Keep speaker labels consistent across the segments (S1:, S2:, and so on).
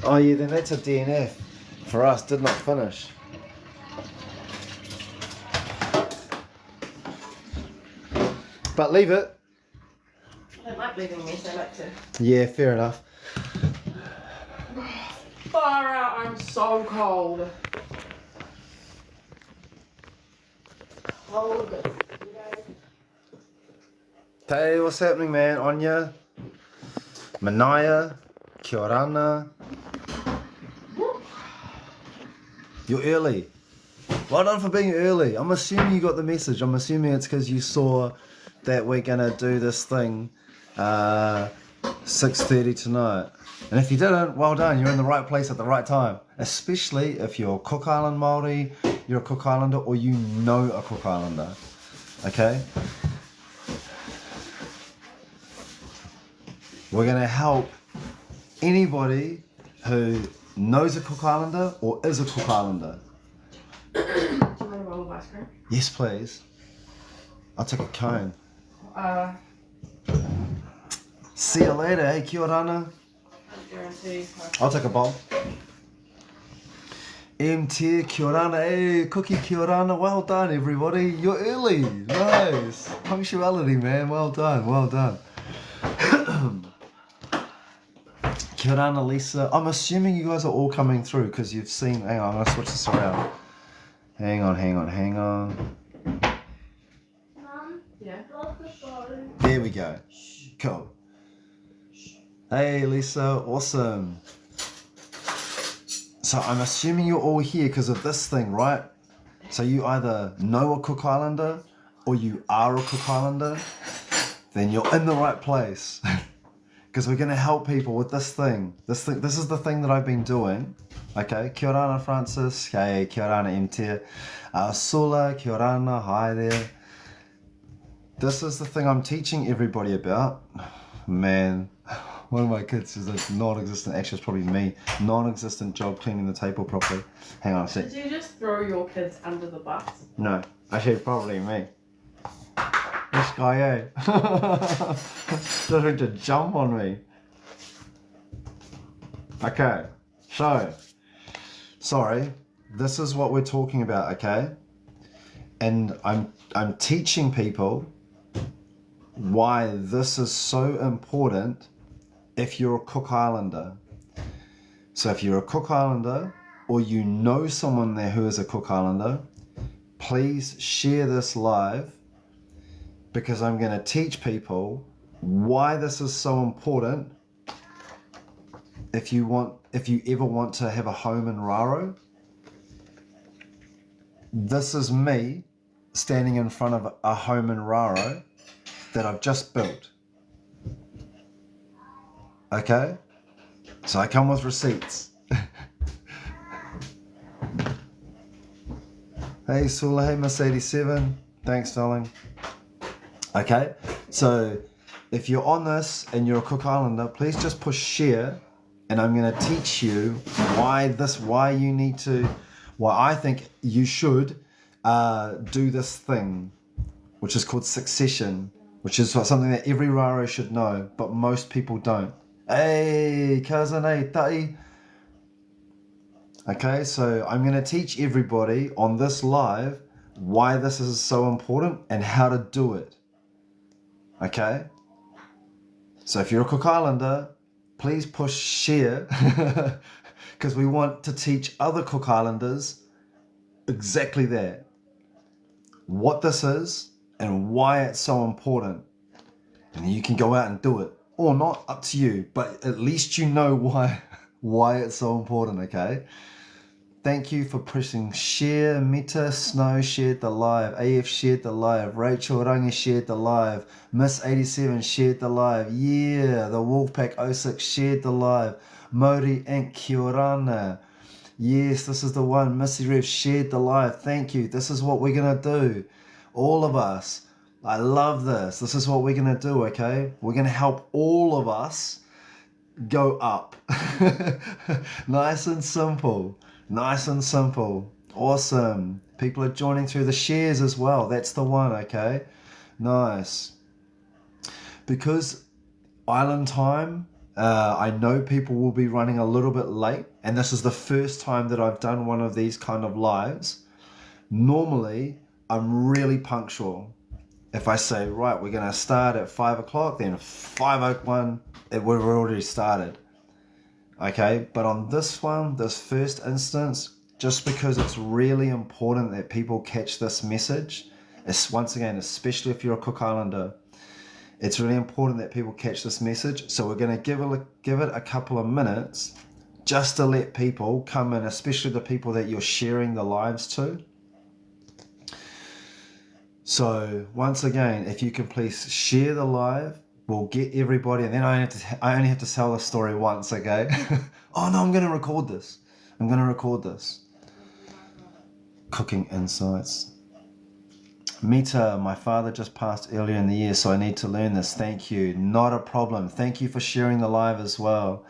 S1: Oh yeah, then that's a DNF for us, did not finish. But leave it.
S2: I don't like leaving mess, I like to.
S1: Yeah, fair enough.
S2: Far out, I'm so cold. Cold.
S1: Hey, what's happening, man? Anya, Manaya, Kia orana. You're early. Well done for being early. I'm assuming you got the message. I'm assuming it's because you saw that we're gonna do this thing 6:30 tonight. And if you didn't, well done. You're in the right place at the right time. Especially if you're Cook Island Māori, you're a Cook Islander, or you know a Cook Islander. Okay? We're gonna help anybody who knows a Cook Islander or is a Cook Islander.
S2: Do you want a roll of ice cream?
S1: Yes, please. I'll take a cone. See you later, hey, kia orana. I'll take a bowl. MT, kia orana, hey, Cookie, kia orana. Well done, everybody. You're early. Nice. Punctuality, man. Well done, well done. Kia orana, Lisa. I'm assuming you guys are all coming through because you've seen... Hang on, I'm going to switch this around. Hang on.
S2: Mum? Yeah?
S1: There we go. Cool. Hey, Lisa. Awesome. So I'm assuming you're all here because of this thing, right? So you either know a Cook Islander or you are a Cook Islander. Then you're in the right place. Because we're going to help people with this thing. This is the thing that I've been doing. Okay, kia orana, Francis. Hey, kia orana, MT. Sula, kia orana, hi there. This is the thing I'm teaching everybody about. Man, one of my kids is a non-existent, actually it's probably me, non-existent job cleaning the table properly. Hang on a sec.
S2: Did you just throw your kids under the bus?
S1: No, actually probably me. This guy, eh? Trying to jump on me. Okay, so, sorry, this is what we're talking about, okay? And I'm teaching people why this is so important if you're a Cook Islander. So if you're a Cook Islander or you know someone there who is a Cook Islander, please share this live because I'm going to teach people why this is so important if you ever want to have a home in Raro. This is me standing in front of a home in Raro that I've just built. Okay? So I come with receipts. Hey Sula, hey Miss87. Thanks, darling. Okay, so if you're on this and you're a Cook Islander, please just push share and I'm going to teach you why I think you should do this thing, which is called succession, which is something that every Raro should know, but most people don't. Hey, cousin, hey, ta'i. Okay, so I'm going to teach everybody on this live why this is so important and how to do it. Okay? So if you're a Cook Islander, please push share because we want to teach other Cook Islanders exactly that. What this is and why it's so important. And you can go out and do it. Or not, up to you. But at least you know why it's so important, okay? Thank you for pressing share. Mita Snow shared the live. AF shared the live. Rachel Rangi shared the live. Miss 87 shared the live. Yeah, the Wolfpack 06 shared the live. Mori Inc. Kia orana. Yes, this is the one. Missy Rev shared the live. Thank you. This is what we're going to do. All of us. I love this. This is what we're going to do, okay? We're going to help all of us go up. Nice and simple. Nice and simple. Awesome. People are joining through the shares as well. That's the one, okay? Nice. Because island time I know people will be running a little bit late, and this is the first time that I've done one of these kind of lives. Normally, I'm really punctual. If I say, right, we're going to start at 5 o'clock, then 5:01, we've already started. Okay, but on this one, this first instance, just because it's really important that people catch this message, it's, once again, especially if you're a Cook Islander, it's really important that people catch this message. So we're going to give it a couple of minutes just to let people come in, especially the people that you're sharing the lives to. So once again, if you can please share the live, we'll get everybody, and then I only have to tell the story once, okay? Oh no, I'm going to record this. Cooking insights. Mita, my father just passed earlier in the year, so I need to learn this. Thank you. Not a problem. Thank you for sharing the live as well.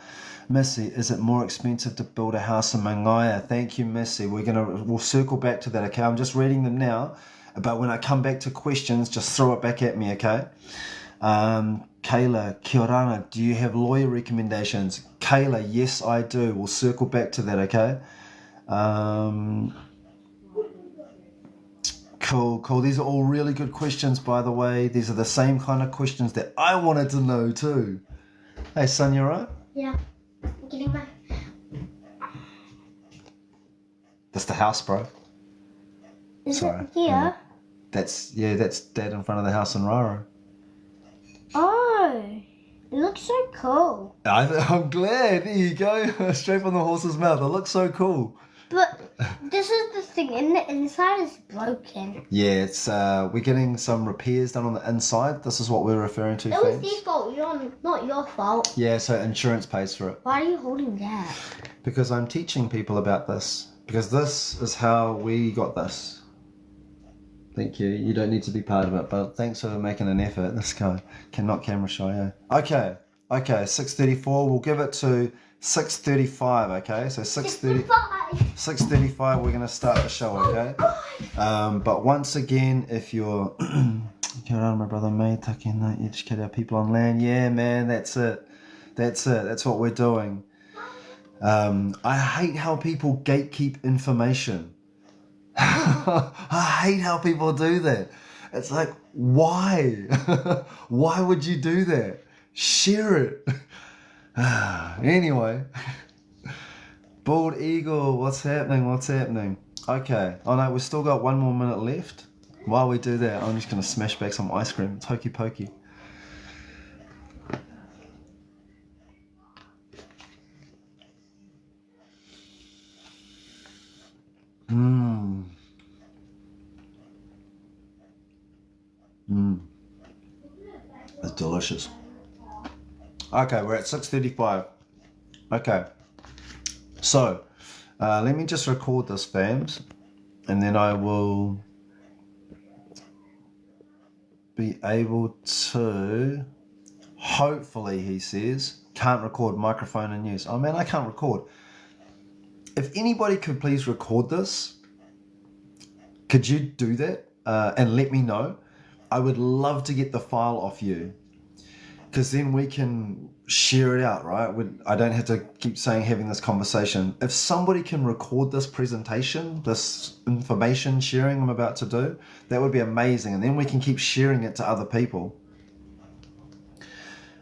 S1: Missy, is it more expensive to build a house in Mangaya? Thank you, Missy. We'll circle back to that, okay? I'm just reading them now, but when I come back to questions, just throw it back at me, okay? Kayla, kia ora, do you have lawyer recommendations? Kayla, yes, I do. We'll circle back to that, okay? Cool. These are all really good questions, by the way. These are the same kind of questions that I wanted to know too. Hey, son, you alright?
S3: Yeah. I'm getting my...
S1: That's the house, bro.
S3: Is
S1: Sorry.
S3: it here?
S1: Yeah. That's Dad in front of the house in Raro.
S3: Oh, it looks so cool.
S1: I'm glad. There you go. Straight from the horse's mouth. It looks so cool.
S3: But this is the thing, and the inside is broken.
S1: Yeah, it's we're getting some repairs done on the inside. This is what we're referring to,
S3: It was
S1: fans.
S3: their fault, not your fault.
S1: Yeah, so insurance pays for it.
S3: Why are you holding that?
S1: Because I'm teaching people about this. Because this is how we got this. Thank you. You don't need to be part of it, but thanks for making an effort. This guy cannot camera shy, eh? Okay, 6:34. We'll give it to 6:35, okay? So 6:35, we're going to start the show, okay? But once again, if you're... Kia ora, my brother, mate. Takena, educate our people on land. Yeah, man, that's it. That's what we're doing. I hate how people gatekeep information. I hate how people do that. It's like, why? Why would you do that? Share it. Anyway. Bald Eagle, what's happening? Okay. Oh no, we've still got 1 more minute left. While we do that, I'm just going to smash back some ice cream. It's hokey pokey. It's delicious. Okay, we're at 6:35. Okay. So, let me just record this, fams, and then I will be able to, hopefully, he says, can't record microphone and use. Oh man, I can't record. If anybody could please record this, could you do that and let me know? I would love to get the file off you, because then we can share it out, right? I don't have to keep having this conversation. If somebody can record this presentation, this information sharing I'm about to do, that would be amazing. And then we can keep sharing it to other people.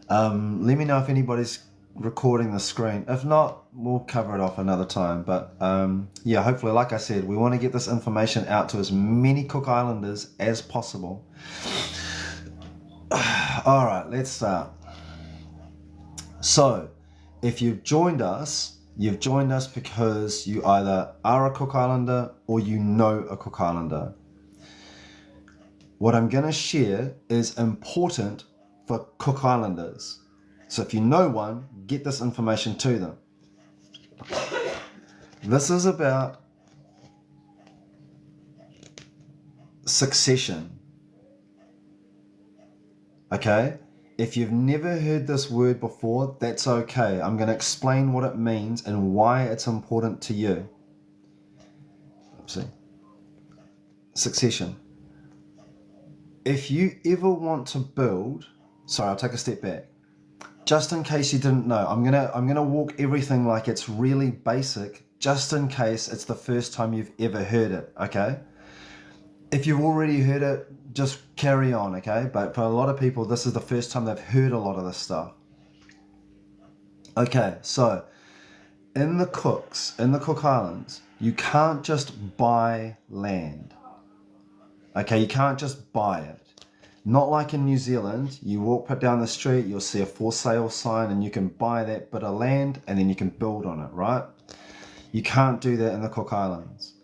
S1: Let me know if anybody's recording the screen. If not, we'll cover it off another time. But yeah, hopefully, like I said, we want to get this information out to as many Cook Islanders as possible. All right, let's start. So, if you've joined us because you either are a Cook Islander or you know a Cook Islander. What I'm going to share is important for Cook Islanders. So if you know one, get this information to them. This is about succession. Okay? If you've never heard this word before, that's okay. I'm going to explain what it means and why it's important to you. Oopsie. Succession. If you ever want to build... Sorry, I'll take a step back. just in case you didn't know, I'm gonna walk everything like it's really basic, just in case it's the first time you've ever heard it, okay? If you've already heard it, just carry on, okay? But for a lot of people, this is the first time they've heard a lot of this stuff. Okay, so in the Cook Islands, you can't just buy land. Okay, you can't just buy it. Not like in New Zealand, you walk down the street, you'll see a for sale sign and you can buy that bit of land and then you can build on it, right? You can't do that in the Cook Islands.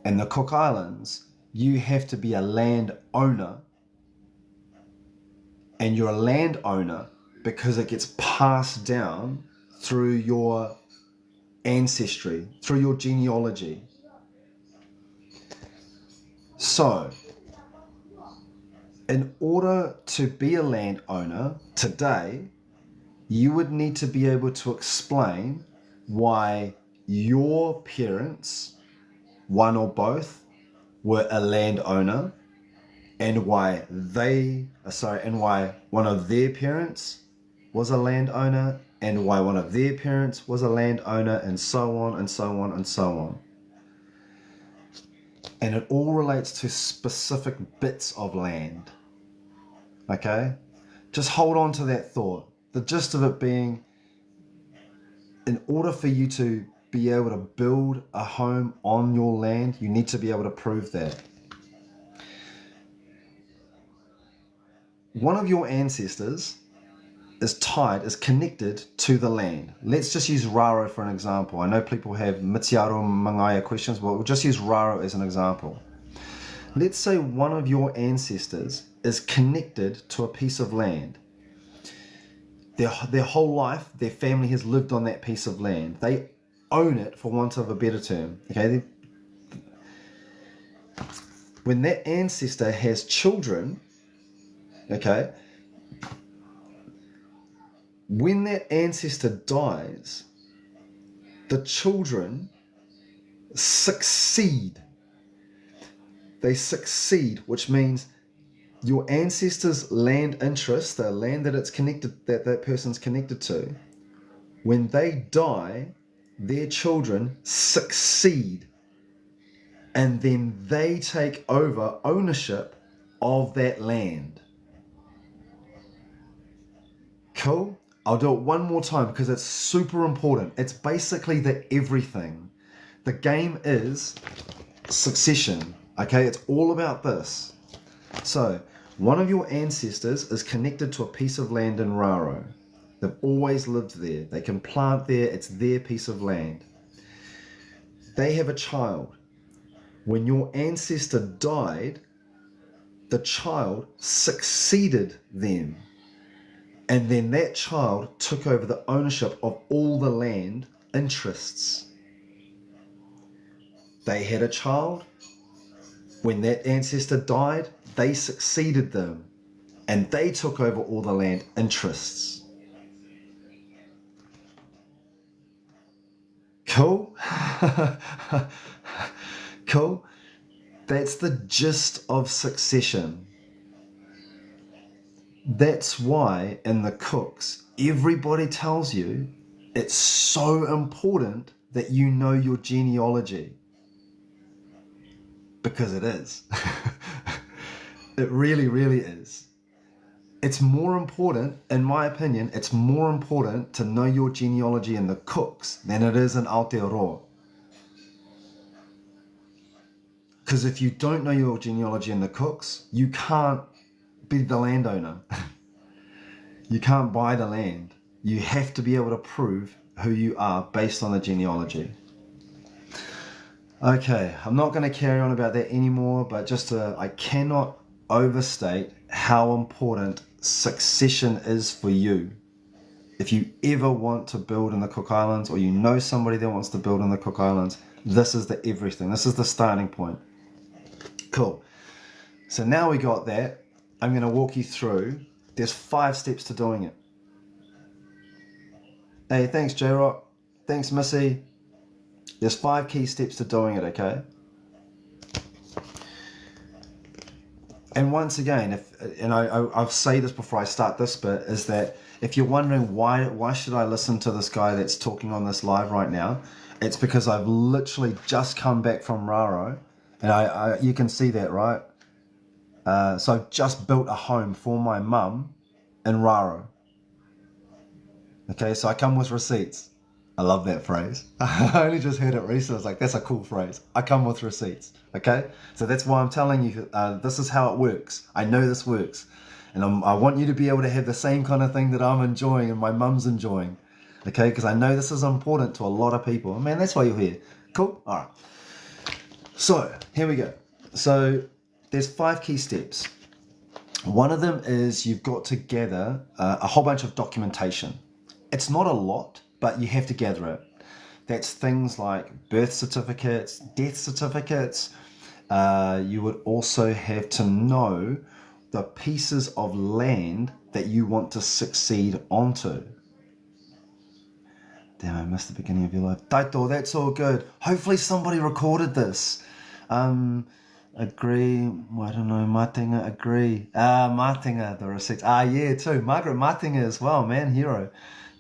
S1: In the Cook Islands, you have to be a land owner, and you're a land owner because it gets passed down through your ancestry, through your genealogy. So, in order to be a landowner today, you would need to be able to explain why your parents, one or both, were a landowner, and why one of their parents was a landowner, and why one of their parents was a landowner, and so on and so on and so on. And it all relates to specific bits of land. Okay? Just hold on to that thought. The gist of it being, in order for you to be able to build a home on your land, you need to be able to prove that. One of your ancestors is connected to the land. Let's just use Raro for an example. I know people have Mitiaro Mangaya questions, but we'll just use Raro as an example. Let's say one of your ancestors is connected to a piece of land. Their whole life, their family has lived on that piece of land. They own it, for want of a better term. Okay. When that ancestor has children, okay, when that ancestor dies, the children succeed. They succeed, which means your ancestor's land interest, the land that it's connected, that person's connected to, when they die, their children succeed, and then they take over ownership of that land. Cool? I'll do it one more time because it's super important. It's basically the everything. The game is succession. Okay, it's all about this. So, one of your ancestors is connected to a piece of land in Raro. They've always lived there. They can plant there. It's their piece of land. They have a child. When your ancestor died, the child succeeded them. And then that child took over the ownership of all the land interests. They had a child. When that ancestor died, they succeeded them. And they took over all the land interests. Cool? Cool? That's the gist of succession. That's why in the Cooks, everybody tells you it's so important that you know your genealogy. Because it is. It really, really is. It's more important, in my opinion, it's more important to know your genealogy in the Cooks than it is in Aotearoa. Because if you don't know your genealogy in the Cooks, you can't be the landowner. You can't buy the land. You have to be able to prove who you are based on the genealogy. Okay, I'm not going to carry on about that anymore, but I cannot overstate how important succession is for you. If you ever want to build in the Cook Islands, or you know somebody that wants to build in the Cook Islands, this is the everything. This is the starting point. Cool. So now we got that. I'm going to walk you through. There's 5 steps to doing it. Hey, thanks J-Rock. Thanks Missy. There's 5 key steps to doing it, okay? And once again, I've say this before I start this bit, is that if you're wondering why should I listen to this guy that's talking on this live right now, it's because I've literally just come back from Raro, and I you can see that, right? So I've just built a home for my mum in Raro. Okay, so I come with receipts. I love that phrase. I only just heard it recently. I was like, that's a cool phrase. I come with receipts. Okay, so that's why I'm telling you, this is how it works. I know this works. And I want you to be able to have the same kind of thing that I'm enjoying and my mum's enjoying. Okay, because I know this is important to a lot of people. Man, that's why you're here. Cool? All right. So, here we go. So, there's 5 key steps. One of them is you've got to gather a whole bunch of documentation. It's not a lot, but you have to gather it. That's things like birth certificates, death certificates. You would also have to know the pieces of land that you want to succeed onto. Damn, I missed the beginning of your life. Taito, that's all good. Hopefully somebody recorded this. Agree, I don't know, Matinga, agree. Matinga, the receipts. Yeah, too. Margaret Matinga as well, man, hero.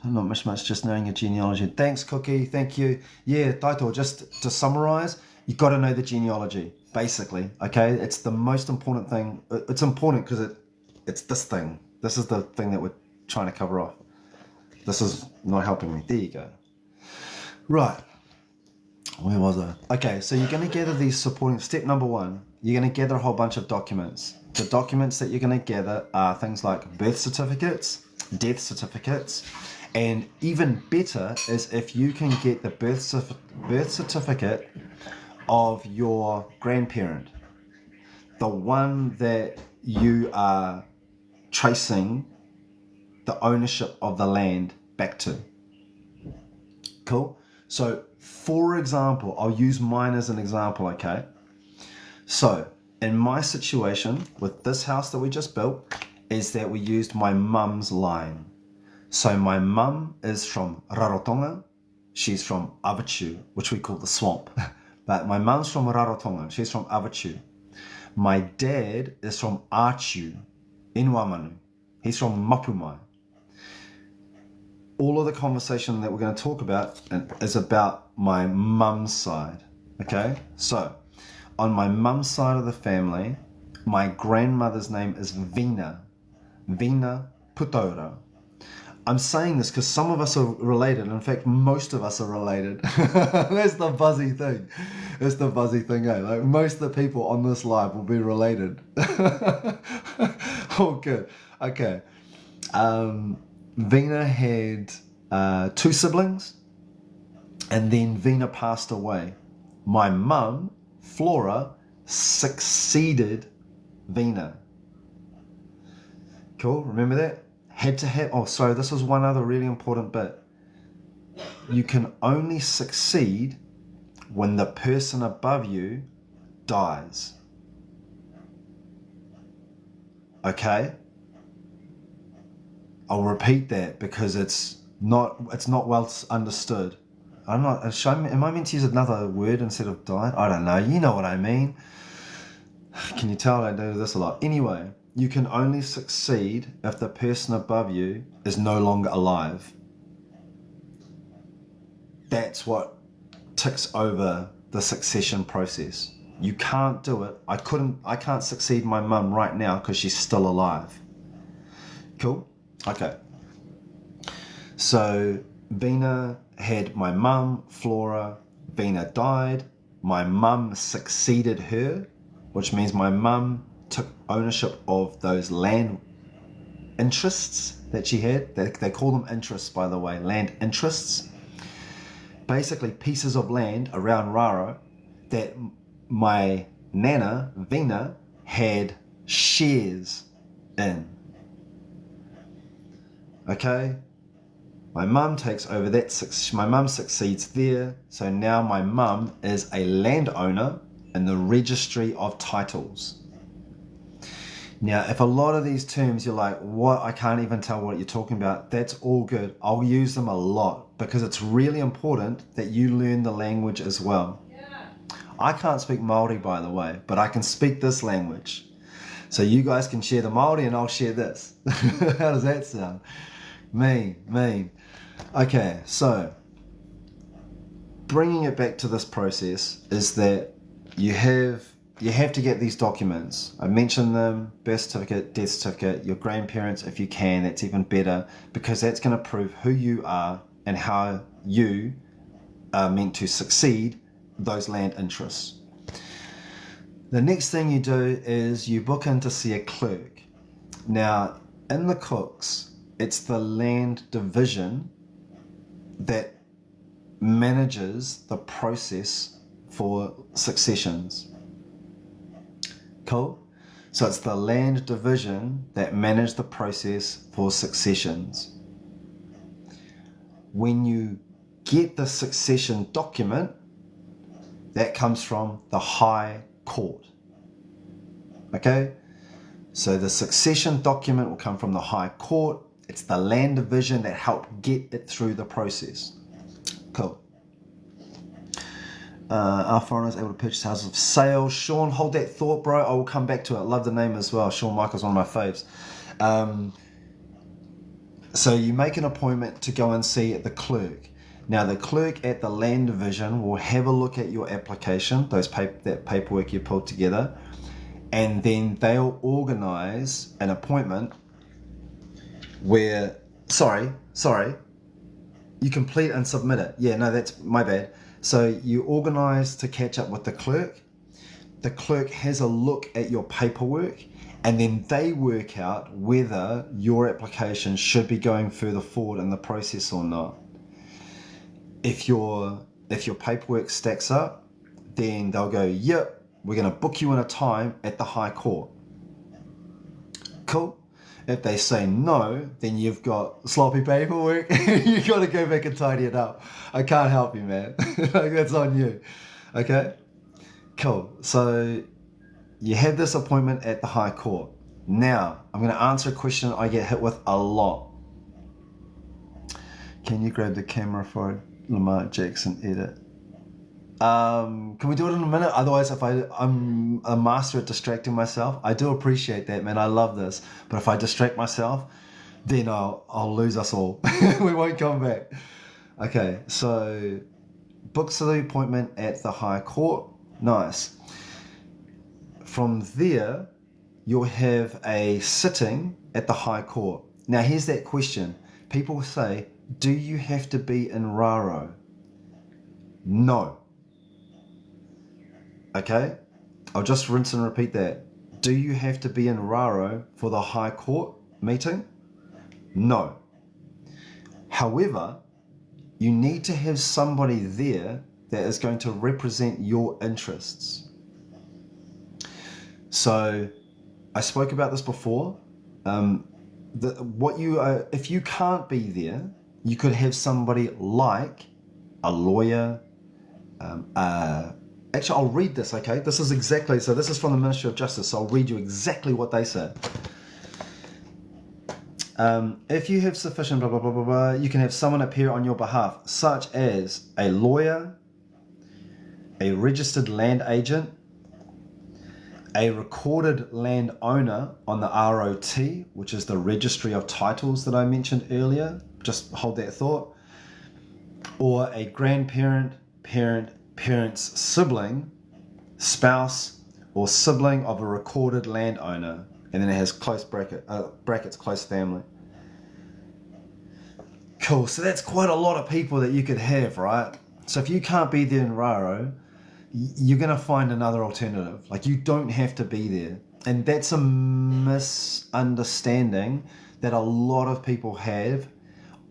S1: I'm not much just knowing your genealogy. Thanks, Cookie, thank you. Yeah, Taito, just to summarize, you got to know the genealogy, basically, okay? It's the most important thing. It's important because it's this thing. This is the thing that we're trying to cover off. This is not helping me. There you go. Right. Where was I? Okay, so you're going to gather these supporting... Step number 1, you're going to gather a whole bunch of documents. The documents that you're going to gather are things like birth certificates, death certificates, and even better is if you can get the birth certificate of your grandparent, the one that you are tracing the ownership of the land back to. Cool? So, for example, I'll use mine as an example, okay? So, in my situation with this house that we just built, is that we used my mum's line. So my mum is from Rarotonga. She's from Avachu, which we call the swamp. But my mum's from Rarotonga. She's from Avachu. My dad is from Achu in Wamanu. He's from Mapumai. All of the conversation that we're going to talk about is about my mum's side. Okay? So, on my mum's side of the family, my grandmother's name is Vina. Vina Putora. I'm saying this because some of us are related. In fact, most of us are related. That's the buzzy thing. That's the buzzy thing, eh? Like most of the people on this live will be related. Oh, good. Okay. Vina had 2 siblings, and then Vina passed away. My mum, Flora, succeeded Vina. Cool, remember that? Had to have, oh, sorry, this is one other really important bit. You can only succeed when the person above you dies. Okay? I'll repeat that because it's not well understood. Am I meant to use another word instead of died? I don't know. You know what I mean. Can you tell I do this a lot? Anyway, you can only succeed if the person above you is no longer alive. That's what ticks over the succession process. You can't do it. I can't succeed my mum right now because she's still alive. Cool? Okay. So Vina had my mum, Flora. Vina died. My mum succeeded her, which means my mum took ownership of those land interests that she had. They call them interests, by the way, land interests. Basically pieces of land around Raro that my nana, Vina, had shares in. Okay? My mum takes over that, my mum succeeds there, so now my mum is a landowner in the registry of titles. Now, if a lot of these terms you're like, what? I can't even tell what you're talking about. That's all good. I'll use them a lot because it's really important that you learn the language as well. Yeah. I can't speak Māori, by the way, but I can speak this language. So you guys can share the Māori and I'll share this. How does that sound? Mean. Okay, so bringing it back to this process is that you have to get these documents. I mentioned them: birth certificate, death certificate, your grandparents if you can. That's even better, because that's going to prove who you are and how you are meant to succeed those land interests. The next thing you do is you book in to see a clerk. Now, in the Cooks, it's the land division that manages the process for successions. Cool? So it's the land division that manage the process for successions. When you get the succession document, that comes from the High Court. Okay? So the succession document will come from the High Court. It's the land division that helped get it through the process. Cool. Are foreigners able to purchase houses for sale? Sean, hold that thought, bro. I will come back to it. Love the name as well. Sean Michael's one of my faves. So you make an appointment to go and see the clerk. Now the clerk at the land division will have a look at your application, that paperwork you pulled together, and then they'll organise an appointment where, sorry, you complete and submit it. Yeah, no, that's my bad. So you organise to catch up with the clerk. The clerk has a look at your paperwork, and then they work out whether your application should be going further forward in the process or not. If your paperwork stacks up, then they'll go, yep, we're going to book you in a time at the High Court. Cool. If they say no, then you've got sloppy paperwork. You got to go back and tidy it up. I can't help you, man. Like, that's on you. Okay? Cool. So you have this appointment at the High Court. Now, I'm going to answer a question I get hit with a lot. Can you grab the camera for a Lamar Jackson edit? Can we do it in a minute? Otherwise, I'm a master at distracting myself. I do appreciate that, man. I love this. But if I distract myself, then I'll lose us all. We won't come back. Okay, so books the appointment at the High Court. Nice. From there, you'll have a sitting at the High Court. Now, here's that question. People say, do you have to be in Raro? No. Okay? I'll just rinse and repeat that. Do you have to be in Raro for the High Court meeting? No. However, you need to have somebody there that is going to represent your interests. So, I spoke about this before. If you can't be there, you could have somebody like a lawyer. Actually, I'll read this, okay? This is from the Ministry of Justice, so I'll read you exactly what they said. If you have sufficient blah, blah, blah, blah, blah, you can have someone appear on your behalf, such as a lawyer, a registered land agent, a recorded land owner on the ROT, which is the Registry of Titles that I mentioned earlier. Just hold that thought. Or a grandparent, parent's sibling, spouse, or sibling of a recorded landowner. And then it has close brackets, close family. Cool, so that's quite a lot of people that you could have, right? So if you can't be there in Raro, you're going to find another alternative. Like, you don't have to be there. And that's a misunderstanding that a lot of people have.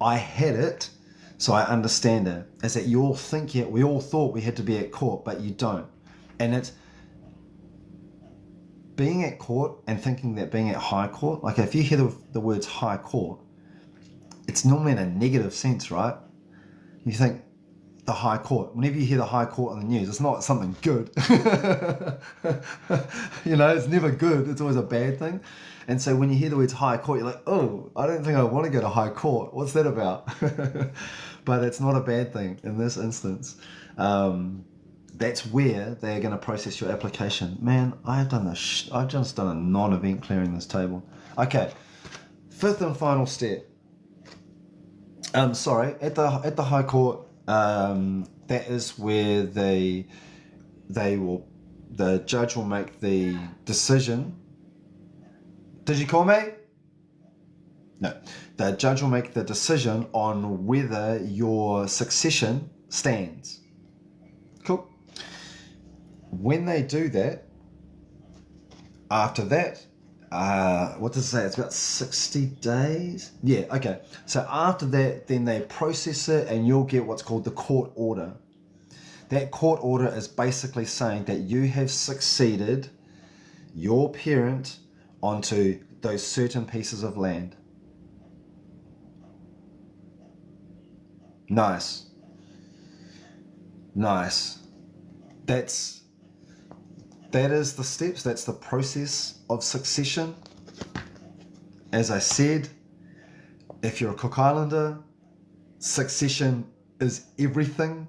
S1: I had it, so I understand it. Is that you all think we all thought we had to be at court, but you don't. And it's being at court and thinking that being at High Court, like if you hear the words High Court, it's normally in a negative sense, right? You think, the High Court. Whenever you hear the High Court on the news, it's not something good. It's never good. It's always a bad thing. And so when you hear the words High Court, you're like, oh, I don't think I want to go to High Court. What's that about? But it's not a bad thing in this instance. That's where they're going to process your application. Man, I've just done a non-event clearing this table. Okay, fifth and final step. Sorry, at the High Court, that is where the judge will make the decision. Did you call me? No. The judge will make the decision on whether your succession stands. Cool. When they do that, after that, what does it say? It's about 60 days? Yeah, okay. So after that, then they process it and you'll get what's called the court order. That court order is basically saying that you have succeeded your parent onto those certain pieces of land. Nice. Nice. That is the steps, that's the process of succession. As I said, if you're a Cook Islander, succession is everything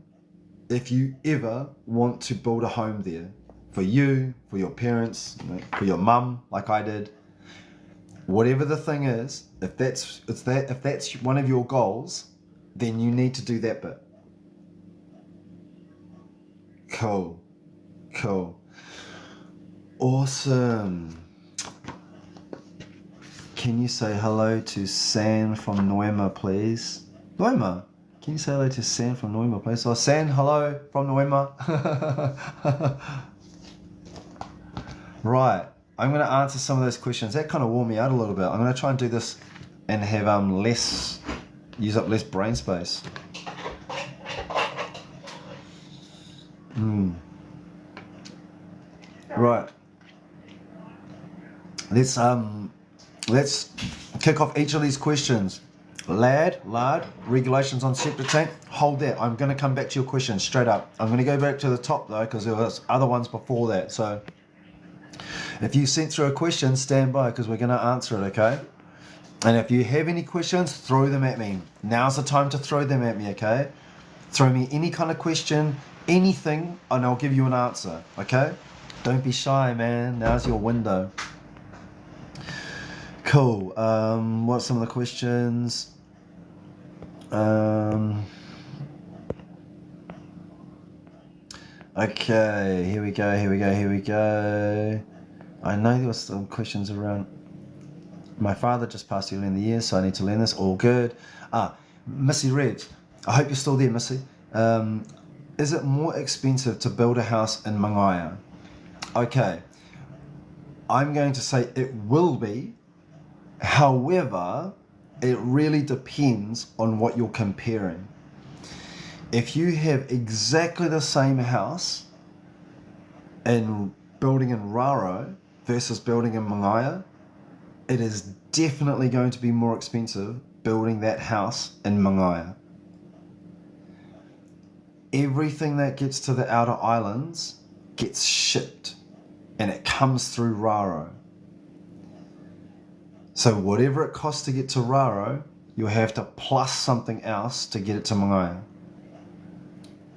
S1: if you ever want to build a home there. For you, for your parents, for your mum, like I did. Whatever the thing is, if that's one of your goals, then you need to do that bit. Cool. Awesome. Can you say hello to San from Noema, please? Noema, can you say hello to San from Noema, please? Oh, San, hello from Noema. Right, I'm going to answer some of those questions. That kind of wore me out a little bit. I'm going to try and do this and have use up less brain space. Right. Let's kick off each of these questions. Lard, regulations on septic tank. Hold that. I'm going to come back to your questions straight up. I'm going to go back to the top though because there was other ones before that. So if you sent through a question, stand by because we're going to answer it, okay? And if you have any questions, throw them at me. Now's the time to throw them at me, okay? Throw me any kind of question, anything, and I'll give you an answer, okay? Don't be shy, man. Now's your window. Cool. What's some of the questions? Okay, here we go. I know there was some questions around. My father just passed early in the year, so I need to learn this. All good. Missy Red. I hope you're still there, Missy. Is it more expensive to build a house in Mangaia? Okay. I'm going to say it will be. However, it really depends on what you're comparing. If you have exactly the same house and building in Raro versus building in Mangaia, it is definitely going to be more expensive building that house in Mangaia. Everything that gets to the outer islands gets shipped and it comes through Raro. So whatever it costs to get to Raro, you'll have to plus something else to get it to Mangaia.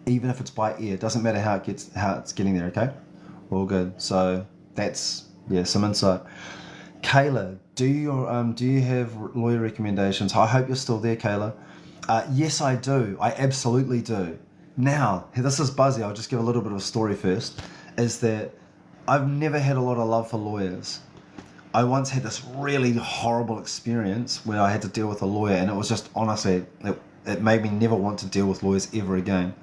S1: Even if it's by air, it doesn't matter how it's getting there, okay? All good. So that's some insight. Kayla, do you have lawyer recommendations? I hope you're still there, Kayla. Yes, I do. I absolutely do. Now, this is buzzy. I'll just give a little bit of a story first. Is that I've never had a lot of love for lawyers. I once had this really horrible experience where I had to deal with a lawyer, and it was just honestly, it made me never want to deal with lawyers ever again.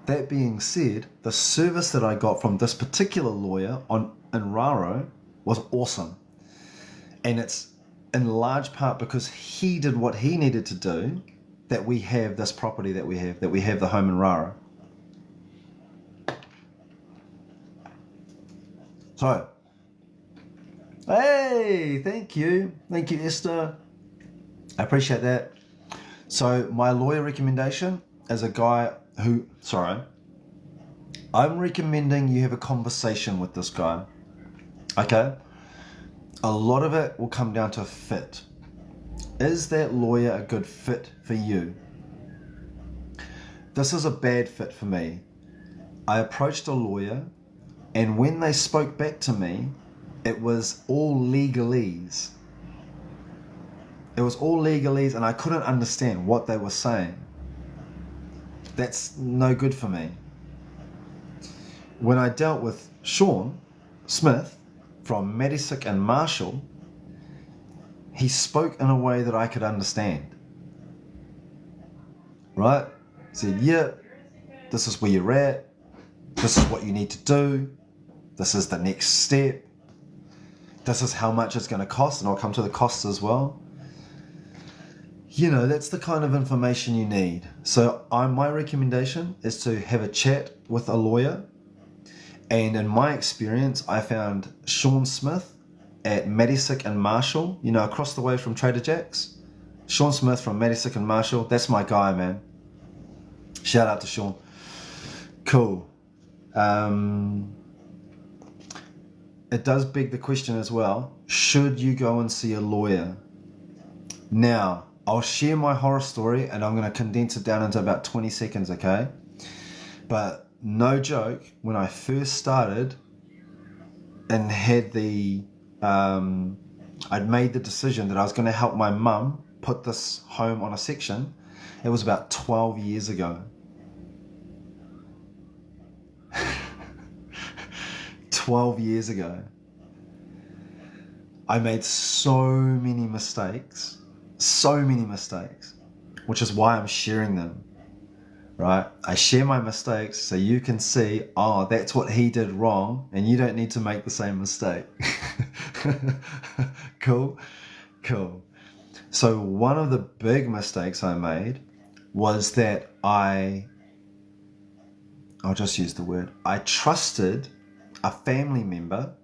S1: That being said, the service that I got from this particular lawyer in Raro was awesome. And it's in large part because he did what he needed to do that we have this property that we have the home in Raro. So, hey, thank you, Esther. I appreciate that. So my lawyer recommendation is a guy who, I'm recommending you have a conversation with this guy. Okay? A lot of it will come down to fit. Is that lawyer a good fit for you? This is a bad fit for me. I approached a lawyer, and when they spoke back to me, it was all legalese. It was all legalese and I couldn't understand what they were saying. That's no good for me. When I dealt with Sean Smith from Medisic and Marshall, he spoke in a way that I could understand. Right? He said, yeah, this is where you're at. This is what you need to do. This is the next step. This is how much it's going to cost, and I'll come to the costs as well. You know, that's the kind of information you need. So my recommendation is to have a chat with a lawyer. And in my experience, I found Sean Smith at Medisic and Marshall, you know, across the way from Trader Jack's. Sean Smith from Medisic and Marshall, that's my guy, man. Shout out to Sean. Cool. It does beg the question as well, should you go and see a lawyer? Now, I'll share my horror story and I'm going to condense it down into about 20 seconds, okay? But no joke, when I first started and had I'd made the decision that I was going to help my mum put this home on a section, it was about 12 years ago. 12 years ago. I made so many mistakes, which is why I'm sharing them, right? I share my mistakes so you can see, oh, that's what he did wrong, and you don't need to make the same mistake. Cool. So one of the big mistakes I made was that I'll just use the word, I trusted a family member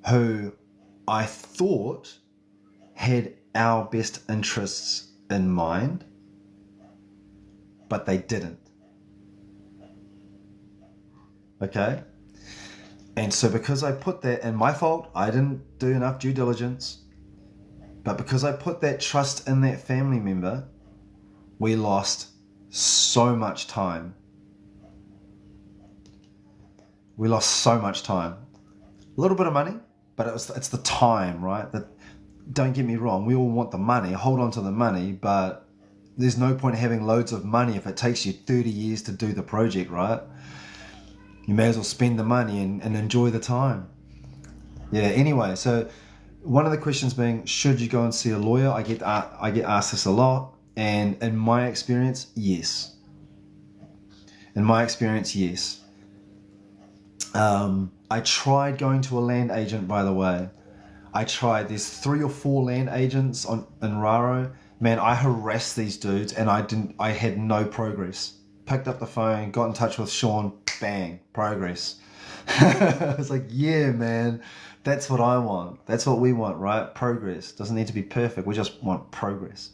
S1: who I thought had our best interests in mind, but they didn't. Okay? And so because I put that, and my fault, I didn't do enough due diligence, but because I put that trust in that family member, we lost so much time. We lost so much time. A little bit of money, but it's the time, right? Don't get me wrong, we all want the money, hold on to the money, but there's no point having loads of money if it takes you 30 years to do the project, right? You may as well spend the money and enjoy the time. Yeah, anyway, so one of the questions being, should you go and see a lawyer? I get asked this a lot, and in my experience, yes. In my experience, yes. I tried going to a land agent, by the way. There's 3 or 4 land agents in Raro. Man, I harassed these dudes and I had no progress. Picked up the phone, got in touch with Sean, bang, progress. I was like, yeah, man, that's what I want. That's what we want, right? Progress. Doesn't need to be perfect. We just want progress.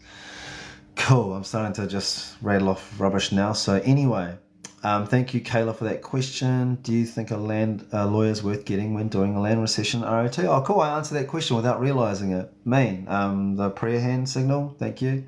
S1: Cool. I'm starting to just rattle off rubbish now. So anyway, thank you, Kayla, for that question. Do you think a land lawyer is worth getting when doing a land recession ROT? Oh, cool. I answered that question without realizing it. Mean. The prayer hand signal. Thank you.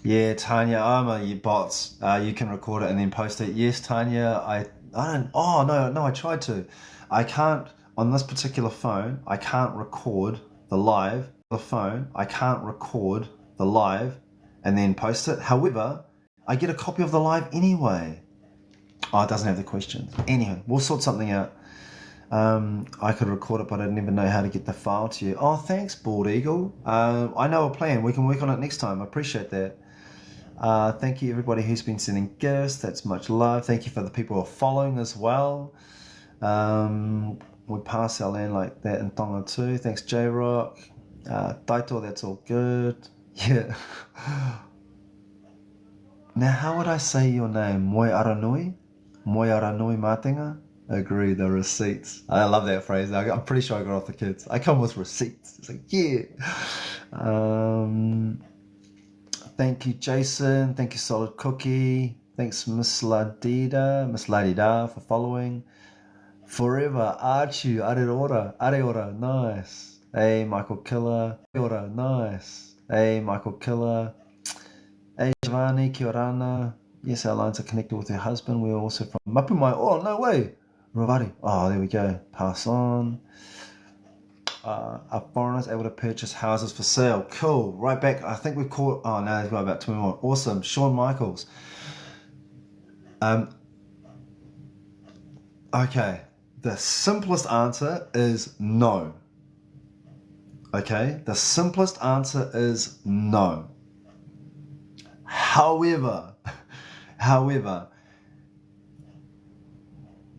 S1: Yeah, Tanya, you bots. You can record it and then post it. Yes, Tanya, I don't. Oh, no, I tried to. I can't, on this particular phone, I can't record the live. I can't record the live and then post it. However, I get a copy of the live anyway. Oh, it doesn't have the questions. Anyway, we'll sort something out. I could record it, but I didn't even know how to get the file to you. Oh, thanks, Bald Eagle. I know a plan. We can work on it next time. I appreciate that. Thank you, everybody who's been sending gifts. That's much love. Thank you for the people who are following as well. We pass our land like that in Tonga too. Thanks, J-Rock. Daito, that's all good. Yeah. Now, how would I say your name? Moi Aranui? Moi Aranui Matenga? Agree, the receipts. I love that phrase. I'm pretty sure I got off the kids. I come with receipts. It's like, yeah. Thank you, Jason. Thank you, Solid Cookie. Thanks, Miss Ladida for following. Forever, Archu, Areora, nice. Hey, Michael Killer. Areora, nice. Hey, Michael Killer. Hey, Giovanni, kia orana. Yes, our lines are connected with her husband. We're also from Mapumai. Oh, no way. Rovari. Oh, there we go. Pass on. Are foreigners able to purchase houses for sale? Cool. Right back. I think we've caught. Oh no, there's got about 20 more. Awesome. Shawn Michaels. Okay. The simplest answer is no. Okay. The simplest answer is no. However,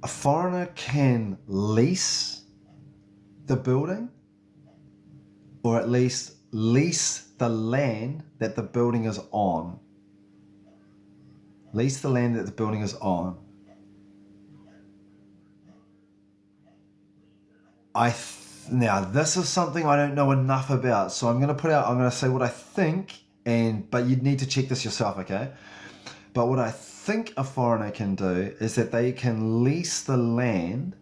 S1: a foreigner can lease the building, or at least lease the land that the building is on. Lease the land that the building is on. Now this is something I don't know enough about, so I'm going to say what I think, but you'd need to check this yourself, okay? But what I think a foreigner can do is that they can lease the land,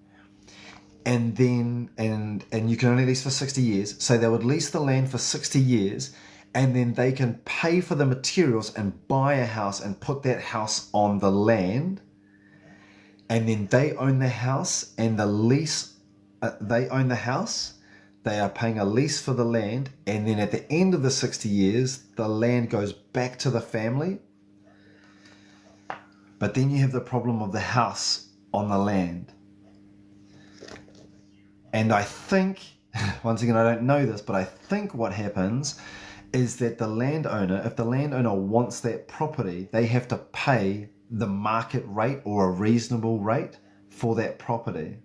S1: and then and you can only lease for 60 years. So they would lease the land for 60 years, and then they can pay for the materials and buy a house and put that house on the land, and then they own the house and the lease. They own the house. They are paying a lease for the land, and then at the end of the 60 years, the land goes back to the family. But then you have the problem of the house on the land. And I think, once again, I don't know this, but I think what happens is that the landowner, if the landowner wants that property, they have to pay the market rate or a reasonable rate for that property.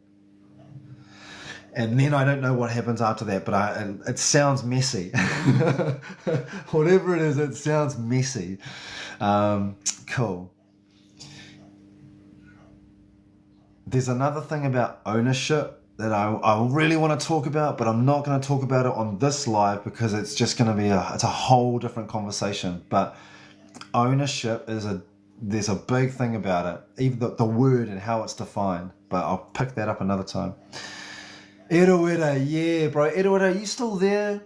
S1: And then I don't know what happens after that, but it sounds messy. Whatever it is, it sounds messy. Cool. There's another thing about ownership that I really want to talk about, but I'm not going to talk about it on this live because it's just going to be it's a whole different conversation. But ownership there's a big thing about it, even the word and how it's defined. But I'll pick that up another time. Erawera, yeah, bro. Erawera, you still there?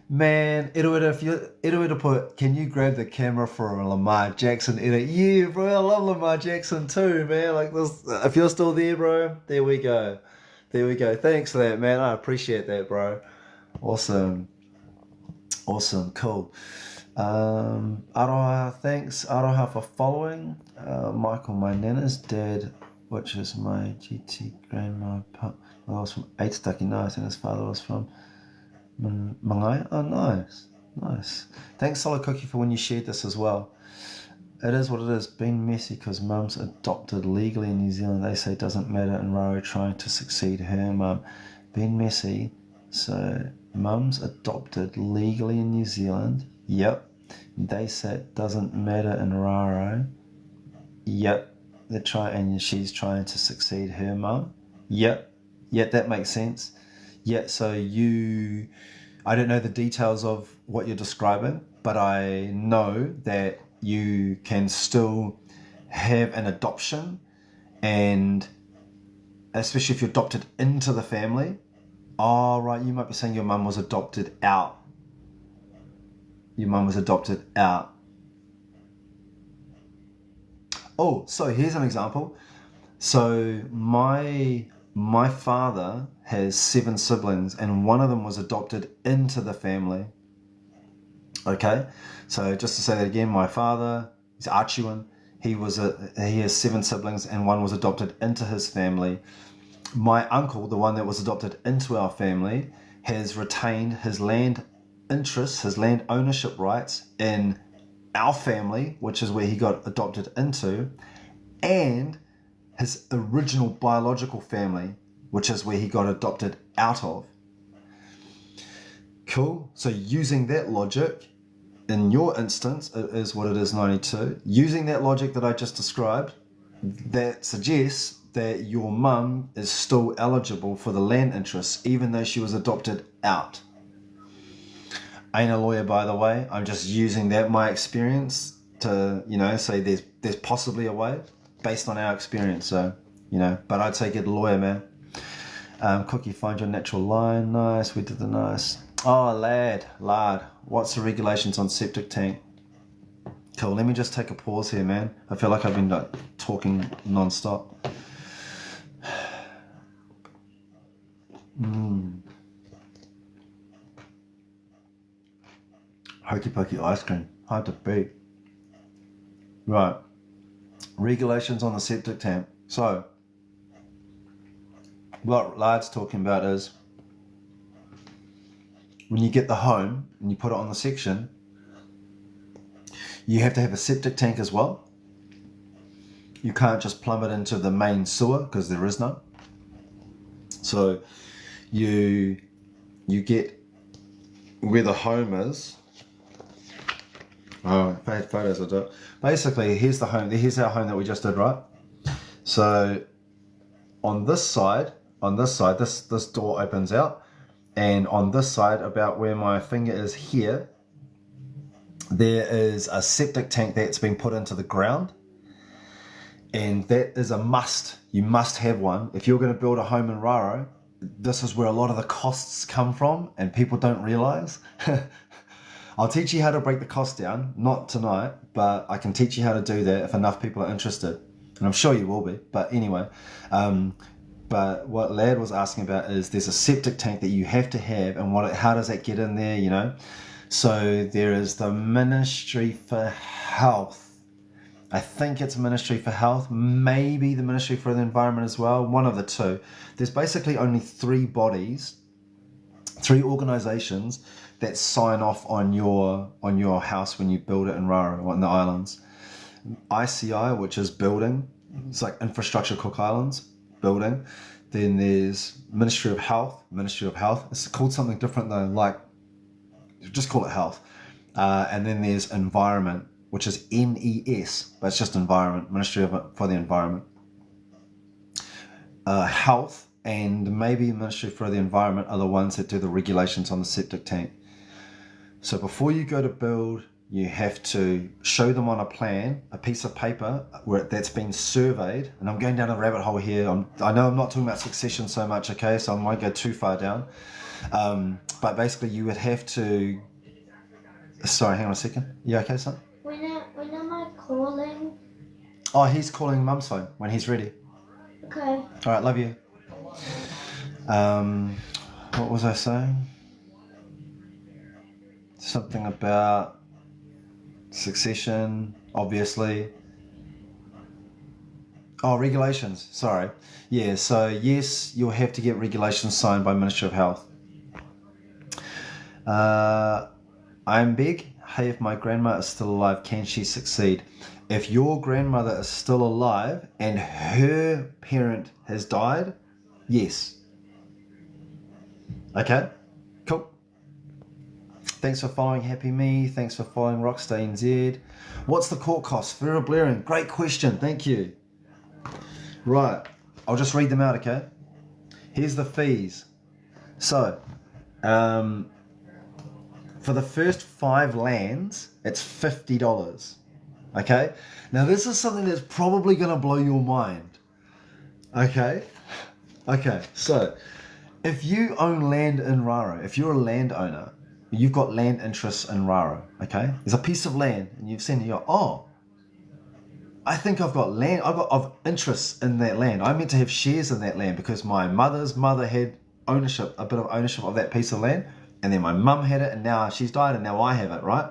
S1: Man, Erawera, can you grab the camera for Lamar Jackson? Yeah, bro, I love Lamar Jackson too, man. Like this, if you're still there, bro, there we go. Thanks for that, man. I appreciate that, bro. Awesome, cool. Aroha, thanks, Aroha, for following. Michael, my nana's dad, which is my GT grandma, was from Aitutaki, nice, and his father was from Mangai. Oh, nice. Thanks, Solid Cookie, for when you shared this as well. It is what it is. Been messy because mum's adopted legally in New Zealand. They say it doesn't matter, and Raro trying to succeed her mum. Been messy. So mum's adopted legally in New Zealand. Yep. They say it doesn't matter in Raro. Yep. And she's trying to succeed her mum. Yep. That makes sense. Yeah, so I don't know the details of what you're describing, but I know that you can still have an adoption, and especially if you're adopted into the family. Oh, right, you might be saying your mum was adopted out. Oh, so here's an example. So my father has 7 siblings, and one of them was adopted into the family. Okay, so just to say that again, my father, he's Archiwan, he has 7 siblings, and one was adopted into his family. My uncle, the one that was adopted into our family, has retained his land interests, his land ownership rights in our family, which is where he got adopted into, and his original biological family, which is where he got adopted out of. Cool. So using that logic, in your instance, it is what it is, 92. Using that logic that I just described, that suggests that your mum is still eligible for the land interests, even though she was adopted out. I ain't a lawyer, by the way. I'm just using my experience to, say there's possibly a way based on our experience. So, but I'd say get a lawyer, man. Cookie, find your natural line. Nice. We did the nice. Oh, lard. What's the regulations on septic tank? Cool. Let me just take a pause here, man. I feel like I've been talking non-stop. Hokey pokey ice cream. Hard to beat. Right. Regulations on the septic tank. So, what Lard's talking about is when you get the home and you put it on the section, you have to have a septic tank as well. You can't just plumb it into the main sewer because there is none. So you get where the home is. Oh, if I had photos of it. Basically, here's the home. Here's our home that we just did, right? So on this side, this door opens out, and on this side, about where my finger is here, there is a septic tank that's been put into the ground, and that is a must. You must have one if you're going to build a home in Raro. This is where a lot of the costs come from, and people don't realize. I'll teach you how to break the cost down, not tonight, but I can teach you how to do that if enough people are interested, and I'm sure you will be. But anyway, but what Lad was asking about is there's a septic tank that you have to have, and how does that get in there, you know? So there is the Ministry for Health. I think it's Ministry for Health, maybe the Ministry for the Environment as well, one of the two. There's basically only three organisations that sign off on your house when you build it in Raro, on the islands. ICI, which is building, it's like Infrastructure Cook Islands, building. Then there's Ministry of Health. It's called something different though, like, just call it Health. And then there's Environment, which is NES, but it's just Environment, Ministry for the Environment. Health and maybe Ministry for the Environment are the ones that do the regulations on the septic tank. So before you go to build, you have to show them on a plan, a piece of paper that's been surveyed. And I'm going down a rabbit hole here. I know I'm not talking about succession so much, okay, so I won't go too far down. But basically you would have to... Sorry, hang on a second. You okay, son?
S3: When am I calling?
S1: Oh, he's calling Mum's phone when he's ready.
S3: Okay.
S1: All right, love you. What was I saying? Something about succession, obviously. Oh, regulations, sorry. Yeah, so yes, you'll have to get regulations signed by Ministry of Health. I'm big. Hey, if my grandma is still alive, can she succeed? If your grandmother is still alive and her parent has died, yes. Okay, cool. Thanks for following Happy Me. Thanks for following Rockstain Z. What's the court cost? Vera Blairing, great question, thank you. Right, I'll just read them out, okay? Here's the fees. So, for the first 5 lands, it's $50. Okay? Now this is something that's probably going to blow your mind. Okay? Okay, so if you own land in Raro, if you're a landowner, you've got land interests in Raro, okay? There's a piece of land and you've seen it, you go, oh, I think I've got land, I've interests in that land. I'm meant to have shares in that land because my mother's mother had ownership, a bit of ownership of that piece of land, and then my mum had it and now she's died and now I have it, right?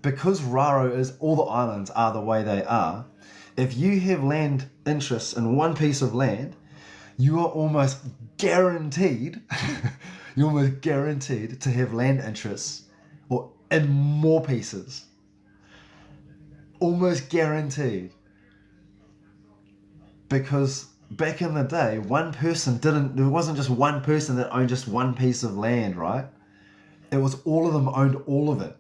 S1: Because Raro is, all the islands are the way they are, if you have land interests in one piece of land, you are almost guaranteed, to have land interests or in more pieces. Almost guaranteed. Because back in the day, there wasn't just one person that owned just one piece of land, right? It was all of them owned all of it.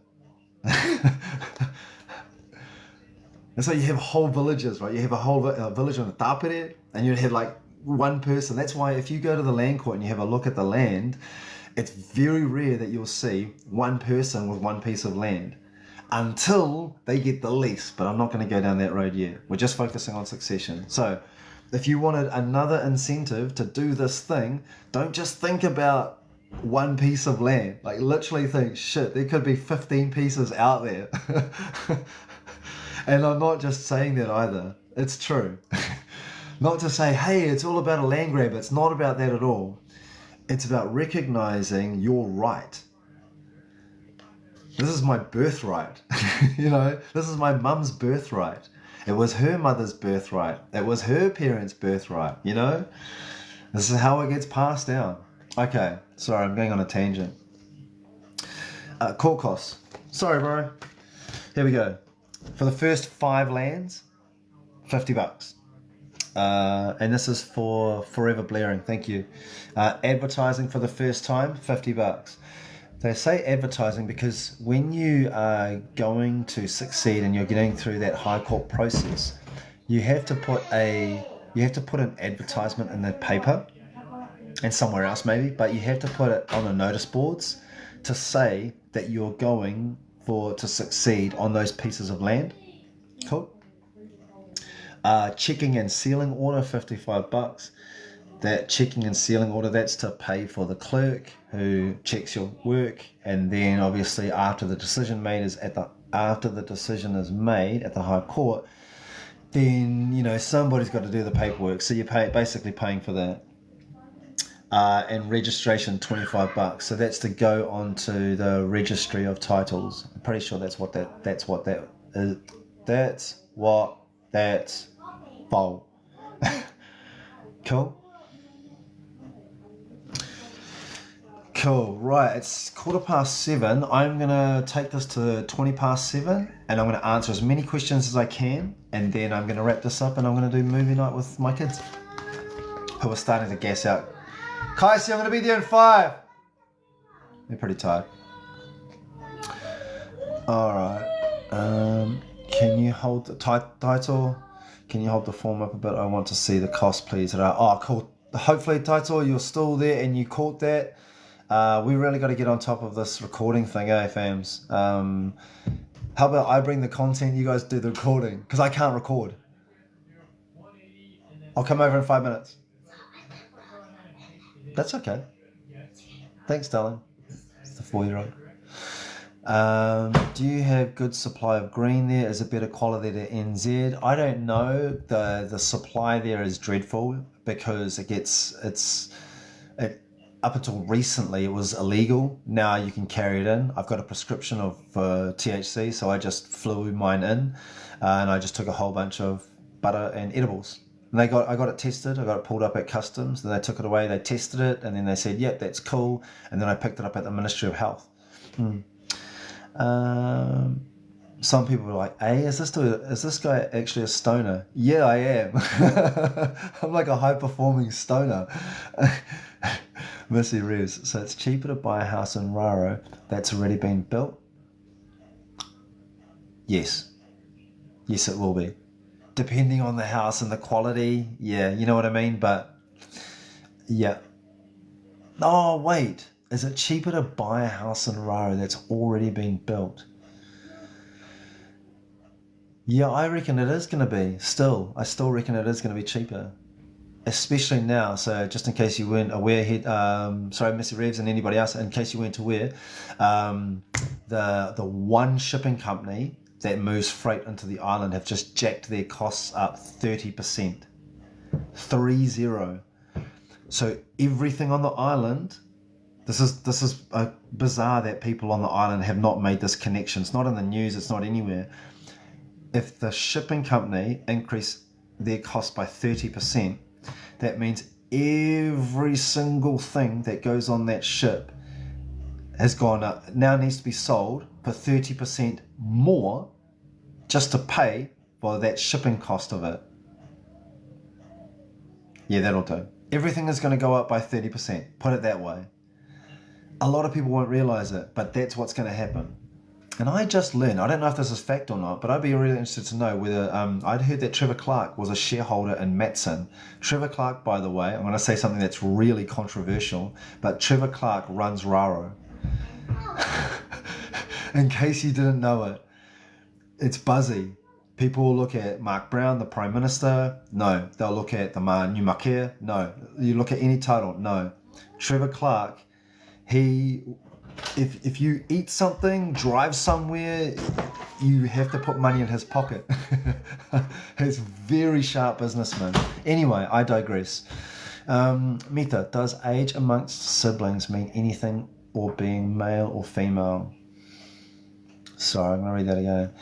S1: And so you have whole villages, right? You have a whole village on the tapere, and you'd have like one person. That's why if you go to the land court and you have a look at the land, it's very rare that you'll see one person with one piece of land until they get the lease. But I'm not going to go down that road yet. We're just focusing on succession. So if you wanted another incentive to do this thing, don't just think about one piece of land. Like literally think, shit, there could be 15 pieces out there. And I'm not just saying that either. It's true. Not to say, hey, it's all about a land grab. It's not about that at all. It's about recognizing your right. This is my birthright. You know, this is my mum's birthright. It was her mother's birthright. It was her parents' birthright, you know? This is how it gets passed down. Okay, sorry, I'm going on a tangent. Court costs. Sorry, bro. Here we go. For the first 5 lands, $50. And this is for Forever Blaring. Thank you. Advertising for the first time, $50. They say advertising because when you are going to succeed and you're getting through that high court process, you have to put an advertisement in the paper and somewhere else maybe, but you have to put it on the notice boards to say that you're going to succeed on those pieces of land. Cool. Checking and sealing order, $55. That checking and sealing order, that's to pay for the clerk who checks your work, and then obviously after the decision is made at the High Court, then you know somebody's got to do the paperwork. So you're basically paying for that. And registration, $25. So that's to go onto the registry of titles. I'm pretty sure that's what that is. That's what that's for. Cool. Cool, right, it's 7:15. I'm going to take this to 7:20, and I'm going to answer as many questions as I can, and then I'm going to wrap this up and I'm going to do movie night with my kids, who are starting to gas out. Kaisi, I'm going to be there in 5. They're pretty tired. Alright, can you hold the title? Can you hold the form up a bit? I want to see the cost, please. Oh, cool. Hopefully, title, you're still there and you caught that. We really got to get on top of this recording thing, fams? How about I bring the content, you guys do the recording? Because I can't record. I'll come over in 5 minutes. That's okay. Thanks, darling. It's the 4-year-old. Do you have good supply of green there? Is it better quality to NZ? I don't know. The supply there is dreadful because up until recently it was illegal. Now you can carry it in. I've got a prescription of THC, so I just flew mine in, and I just took a whole bunch of butter and edibles. And I got it tested. I got it pulled up at customs. Then they took it away. They tested it, and then they said, "Yep, that's cool." And then I picked it up at the Ministry of Health. Some people were like, "Hey, is this guy actually a stoner?" Yeah, I am. I'm like a high-performing stoner. Missy Reeves. So it's cheaper to buy a house in Raro that's already been built? Yes. Yes, it will be. Depending on the house and the quality. Yeah, you know what I mean? But, yeah. Oh, wait. Is it cheaper to buy a house in Raro that's already been built? Yeah, I reckon it is going to be. I still reckon it is going to be cheaper. Especially now. So just in case you weren't aware, sorry, Mr. Reeves and anybody else, in case you weren't aware, the one shipping company that moves freight into the island have just jacked their costs up 30%. 30. So everything on the island, this is bizarre that people on the island have not made this connection. It's not in the news, it's not anywhere. If the shipping company increase their cost by 30%, that means every single thing that goes on that ship has gone up, now needs to be sold for 30% more just to pay for that shipping cost of it. Yeah, that'll do. Everything is going to go up by 30%, put it that way. A lot of people won't realize it, but that's what's going to happen. And I just learned, I don't know if this is fact or not, but I'd be really interested to know whether, I'd heard that Trevor Clark was a shareholder in Matson. Trevor Clark, by the way, I'm going to say something that's really controversial, but Trevor Clark runs Raro. In case you didn't know it, it's buzzy. People will look at Mark Brown, the Prime Minister. No. They'll look at the new Makea. No. You look at any title. No. Trevor Clark, if you eat something, drive somewhere, you have to put money in his pocket. He's a very sharp businessman. Anyway, I digress. Mita, does age amongst siblings mean anything, or being male or female? Sorry, I'm going to read that again.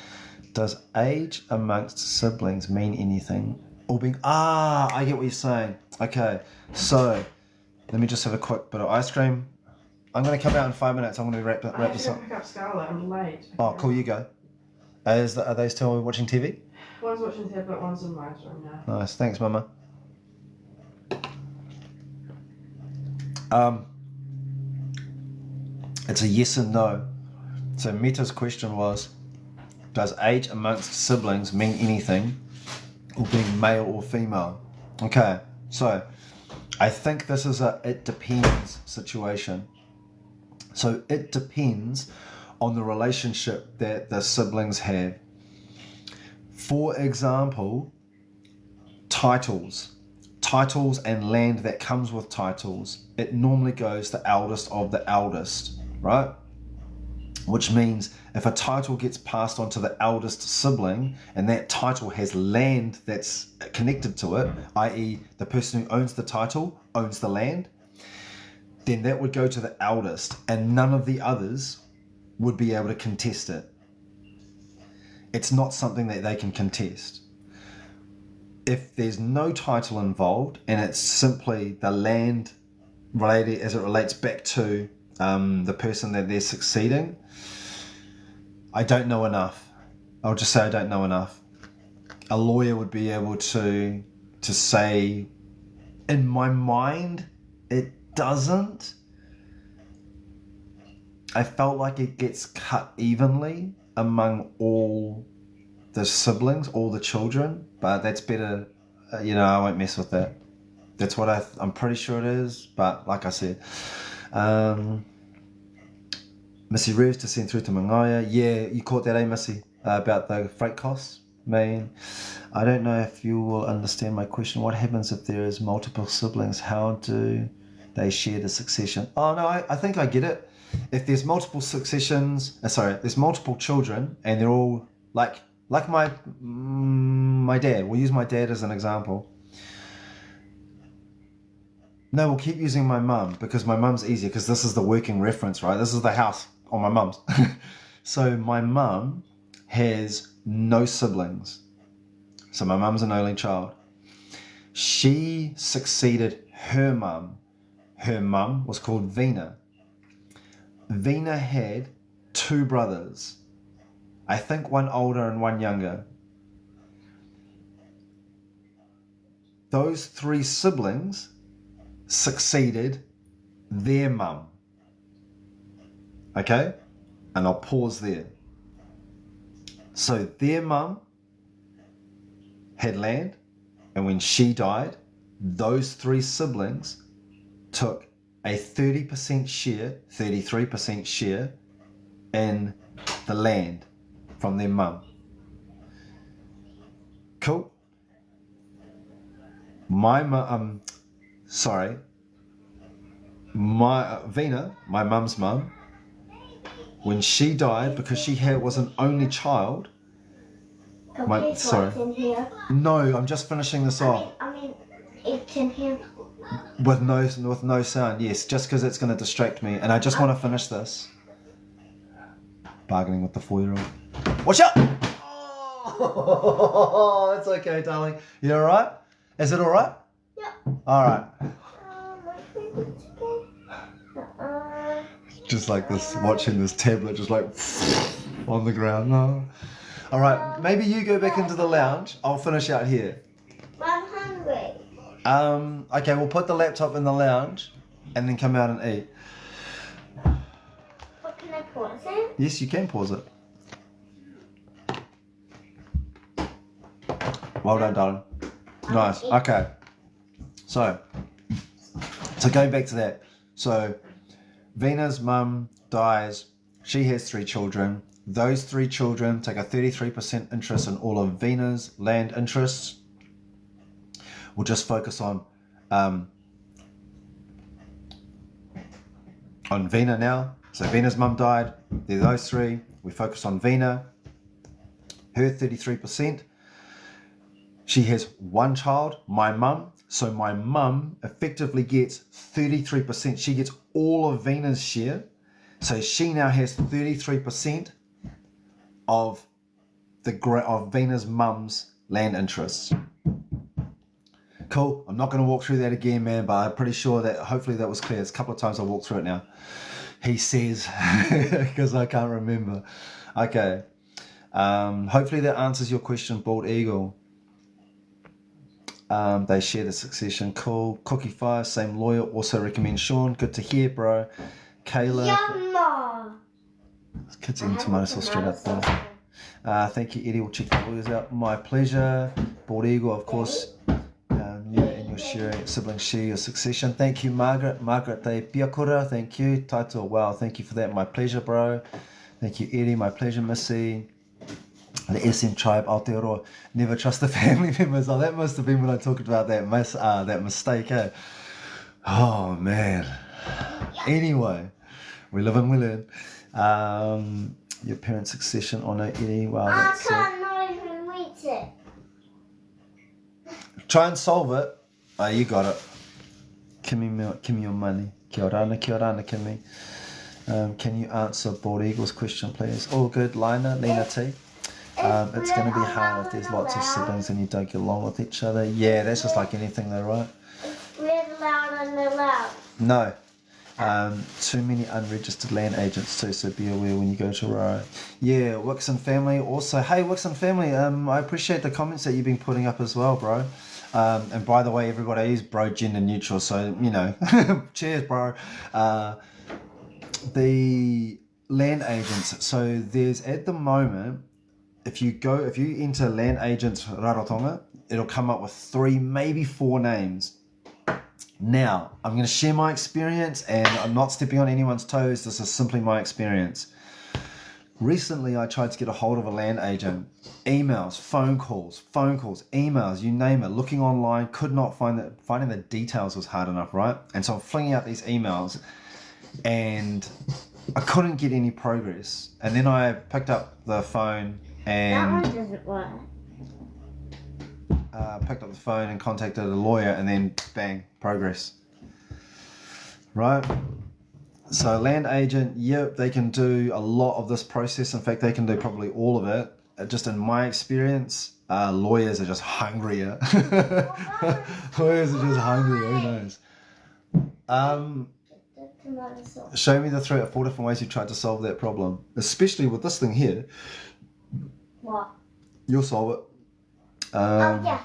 S1: Does age amongst siblings mean anything? Or being... I get what you're saying. Okay, so let me just have a quick bit of ice cream. I'm going to come out in 5 minutes. I'm going to wrap this up.
S2: Pick up Scarlett. I'm late.
S1: Oh, cool, you go. Are they still watching TV?
S2: One's watching TV, but one's in my room now.
S1: Nice, thanks, Mama. It's a yes and no. So Meta's question was, does age amongst siblings mean anything, or being male or female? Okay, so I think this is a it depends situation. So it depends on the relationship that the siblings have. For example, titles and land that comes with titles, it normally goes the eldest of the eldest, right? Which means if a title gets passed on to the eldest sibling and that title has land that's connected to it, i.e. the person who owns the title owns the land, then that would go to the eldest and none of the others would be able to contest it. It's not something that they can contest. If there's no title involved and it's simply the land related as it relates back to the person that they're succeeding, I don't know enough. I'll just say I don't know enough. A lawyer would be able to say, in my mind, it doesn't. I felt like it gets cut evenly among all the siblings, all the children, but that's better, I won't mess with that. That's what I'm pretty sure it is, but like I said, Missy Reeves to send through to Mangaya. Yeah, you caught that, Missy? About the freight costs? Man, I don't know if you will understand my question. What happens if there is multiple siblings? How do they share the succession? Oh no, I think I get it. If there's multiple there's multiple children and they're all like my dad. We'll use my dad as an example. No, we'll keep using my mum because my mum's easier because this is the working reference, right? This is the house on my mum's. So my mum has no siblings. So my mum's an only child. She succeeded her mum. Her mum was called Vina. Vina had 2 brothers. I think one older and one younger. Those 3 siblings succeeded their mum. Okay? And I'll pause there. So their mum had land, and when she died, those 3 siblings took a 30% share, 33% share in the land from their mum. Cool? Vina, my mum's mum, when she died, because she was an only child.
S3: It's in here.
S1: No, I'm just finishing this off.
S3: I mean, it's in here.
S1: With no sound, yes, just because it's going to distract me, and I just want to finish this. Bargaining with the 4-year-old. Watch out! Oh, it's okay, darling. You all right? Is it all right?
S3: Yeah.
S1: All right.
S3: My favorite chicken.
S1: Just like this, watching this tablet just like on the ground. No. All right, maybe you go back into the lounge. I'll finish out here.
S3: I'm hungry.
S1: Okay, we'll put the laptop in the lounge and then come out and eat.
S3: What can I pause it?
S1: Yes, you can pause it. Well done, darling. Nice. Okay. So going back to that. So Vina's mum dies. She has 3 children. Those 3 children take a 33% interest in all of Vina's land interests. We'll just focus on Vina now. So Vina's mum died. They're those 3. We focus on Vina. Her 33%. She has 1 child, my mum. So my mum effectively gets 33%. She gets all of Vina's share. So she now has 33% of of Vena's mum's land interests. Cool. I'm not going to walk through that again, man, but I'm pretty sure that hopefully that was clear. It's a couple of times I walked through it now. He says, because I can't remember. Okay. Hopefully that answers your question, Bald Eagle. They share the succession. Cool. Cookie 5, same lawyer, also recommend Sean. Good to hear, bro. Kayla.
S3: Yumma.
S1: Kids eating tomato sauce straight up there. Thank you, Eddie. We'll check the lawyers out. My pleasure. Bald Eagle, of course. You and your sharing sibling share your succession. Thank you, Margaret. Margaret Te Piakura. Thank you. Taito, wow. Thank you for that. My pleasure, bro. Thank you, Eddie. My pleasure, Missy. The SM tribe, Aotearoa. Never trust the family members. Oh, that must have been when I talked about that mistake, eh? Oh, man. Anyway, we live and we learn. Your parents' succession. Oh, no, Eddie. Wow,
S3: I can't not even reach it.
S1: Try and solve it. Oh, you got it. Give me your money. Kia ora, Kimi. Can you answer Bald Eagle's question, please? All good, Lena T. It's going to be hard if there's lots of siblings and you don't get along with each other. Yeah, that's just like anything though, right?
S3: We're allowed and allowed.
S1: No. Too many unregistered land agents too, so be aware when you go to Raro. Yeah, Wixon family also. Hey, Wixon family, I appreciate the comments that you've been putting up as well, bro. And by the way, everybody is bro gender neutral, so, you know, cheers, bro. The land agents, so there's at the moment, if you enter land agents Rarotonga, it'll come up with 3, maybe 4 names. Now, I'm going to share my experience, and I'm not stepping on anyone's toes. This is simply my experience. Recently, I tried to get a hold of a land agent. Emails, phone calls, emails, you name it. Looking online, could not find it. Finding the details was hard enough, right? And so I'm flinging out these emails, and I couldn't get any progress. And then I picked up the phone and
S3: That one doesn't work.
S1: picked up the phone and contacted a lawyer, and then bang, progress. Right? So land agent, yep, they can do a lot of this process. In fact, they can do probably all of it. Just in my experience, lawyers are just hungrier. Lawyers are just hungrier, who knows? Show me the 3 or 4 different ways you tried to solve that problem. Especially with this thing here.
S3: What?
S1: You'll solve it.
S3: Oh, yeah.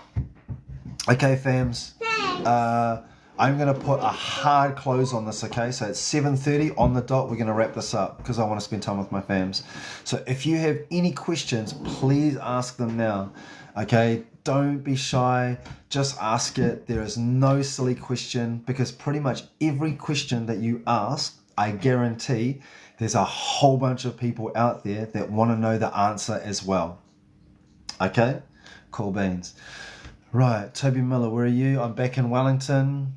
S1: Okay, fams.
S3: Thanks.
S1: I'm going to put a hard close on this, okay? So it's 7:30 on the dot. We're going to wrap this up because I want to spend time with my fams. So if you have any questions, please ask them now, okay? Don't be shy. Just ask it. There is no silly question, because pretty much every question that you ask, I guarantee there's a whole bunch of people out there that want to know the answer as well. Okay? Cool beans. Right, Toby Miller, where are you? I'm back in Wellington.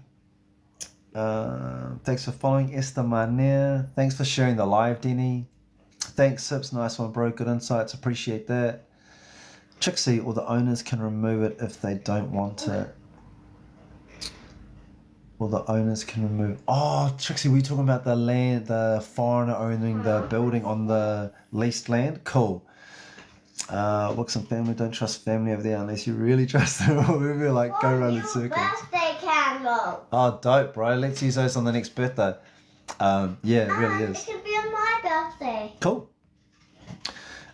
S1: Thanks for following, Esther Marnier. Thanks for sharing the live, Denny. Thanks, Sips. Nice one, bro. Good insights. Appreciate that. Trixie, or the owners can remove it if they don't want it. Or the owners can remove... Oh, Trixie, were you talking about the land, the foreigner owning the building on the leased land? Cool. Wixon family, don't trust family over there unless you really trust them. We'll be like, go round in circles.
S3: Birthday candle.
S1: Oh, dope, bro. Let's use those on the next birthday. Yeah, it really is.
S3: It could be on my birthday.
S1: Cool.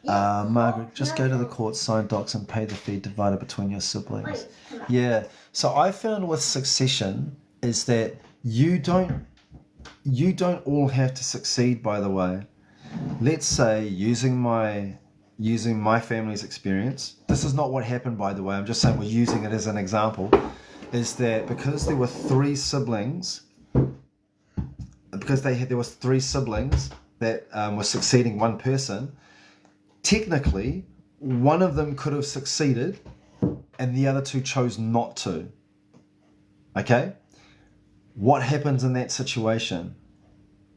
S1: Margaret, just go to the court, sign docs, and pay the fee divided between your siblings.
S3: Wait, come on.
S1: Yeah. So I found with succession is that you don't all have to succeed, by the way. Let's say using my family's experience, this is not what happened, by the way, I'm just saying we're using it as an example, is that because there were 3 siblings, there was 3 siblings that were succeeding one person, technically one of them could have succeeded and the other 2 chose not to. Okay? What happens in that situation?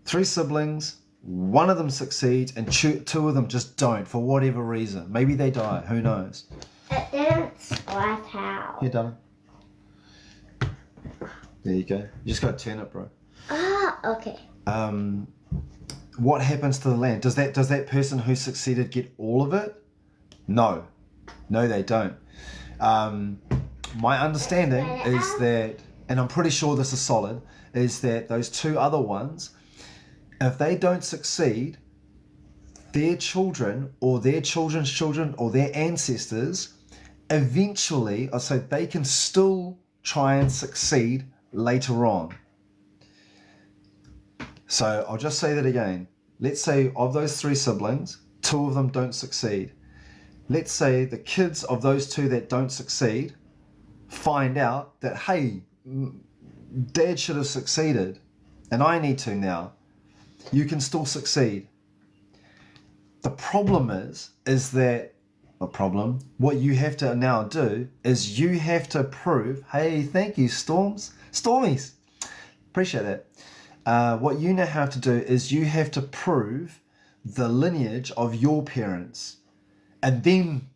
S1: 3 siblings, one of them succeeds and 2 of them just don't for whatever reason. Maybe they die, who knows?
S3: It didn't splat out.
S1: Here, darling. There you go. You just got to turn it, bro.
S3: Ah, okay.
S1: what happens to the land? Does that person who succeeded get all of it? No, they don't. My understanding is that, and I'm pretty sure this is solid, is that those two other ones, if they don't succeed, their children or their children's children or their ancestors eventually, so they can still try and succeed later on. So I'll just say that again. Let's say of those 3 siblings, 2 of them don't succeed. Let's say the kids of those 2 that don't succeed find out that, hey, Dad should have succeeded and I need to now. You can still succeed. The problem is that what you have to now do is you have to prove, hey, thank you, Stormies. Appreciate that. What you now have to do is you have to prove the lineage of your parents and then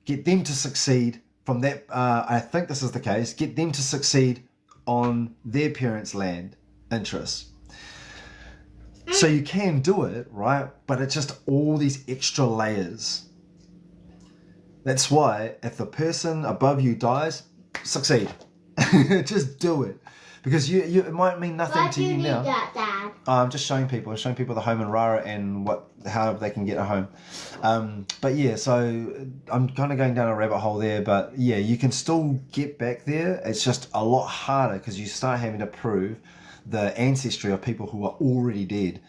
S1: get them to succeed from that. I think this is the case. Get them to succeed on their parents' land interests. So you can do it, right? But it's just all these extra layers. That's why if the person above you dies, succeed. Just do it. Because it might mean nothing to you now.
S3: Why do you need that, Dad?
S1: I'm just showing people the home in Rara and how they can get a home. But yeah, so I'm kind of going down a rabbit hole there. But yeah, you can still get back there. It's just a lot harder because you start having to prove the ancestry of people who are already dead,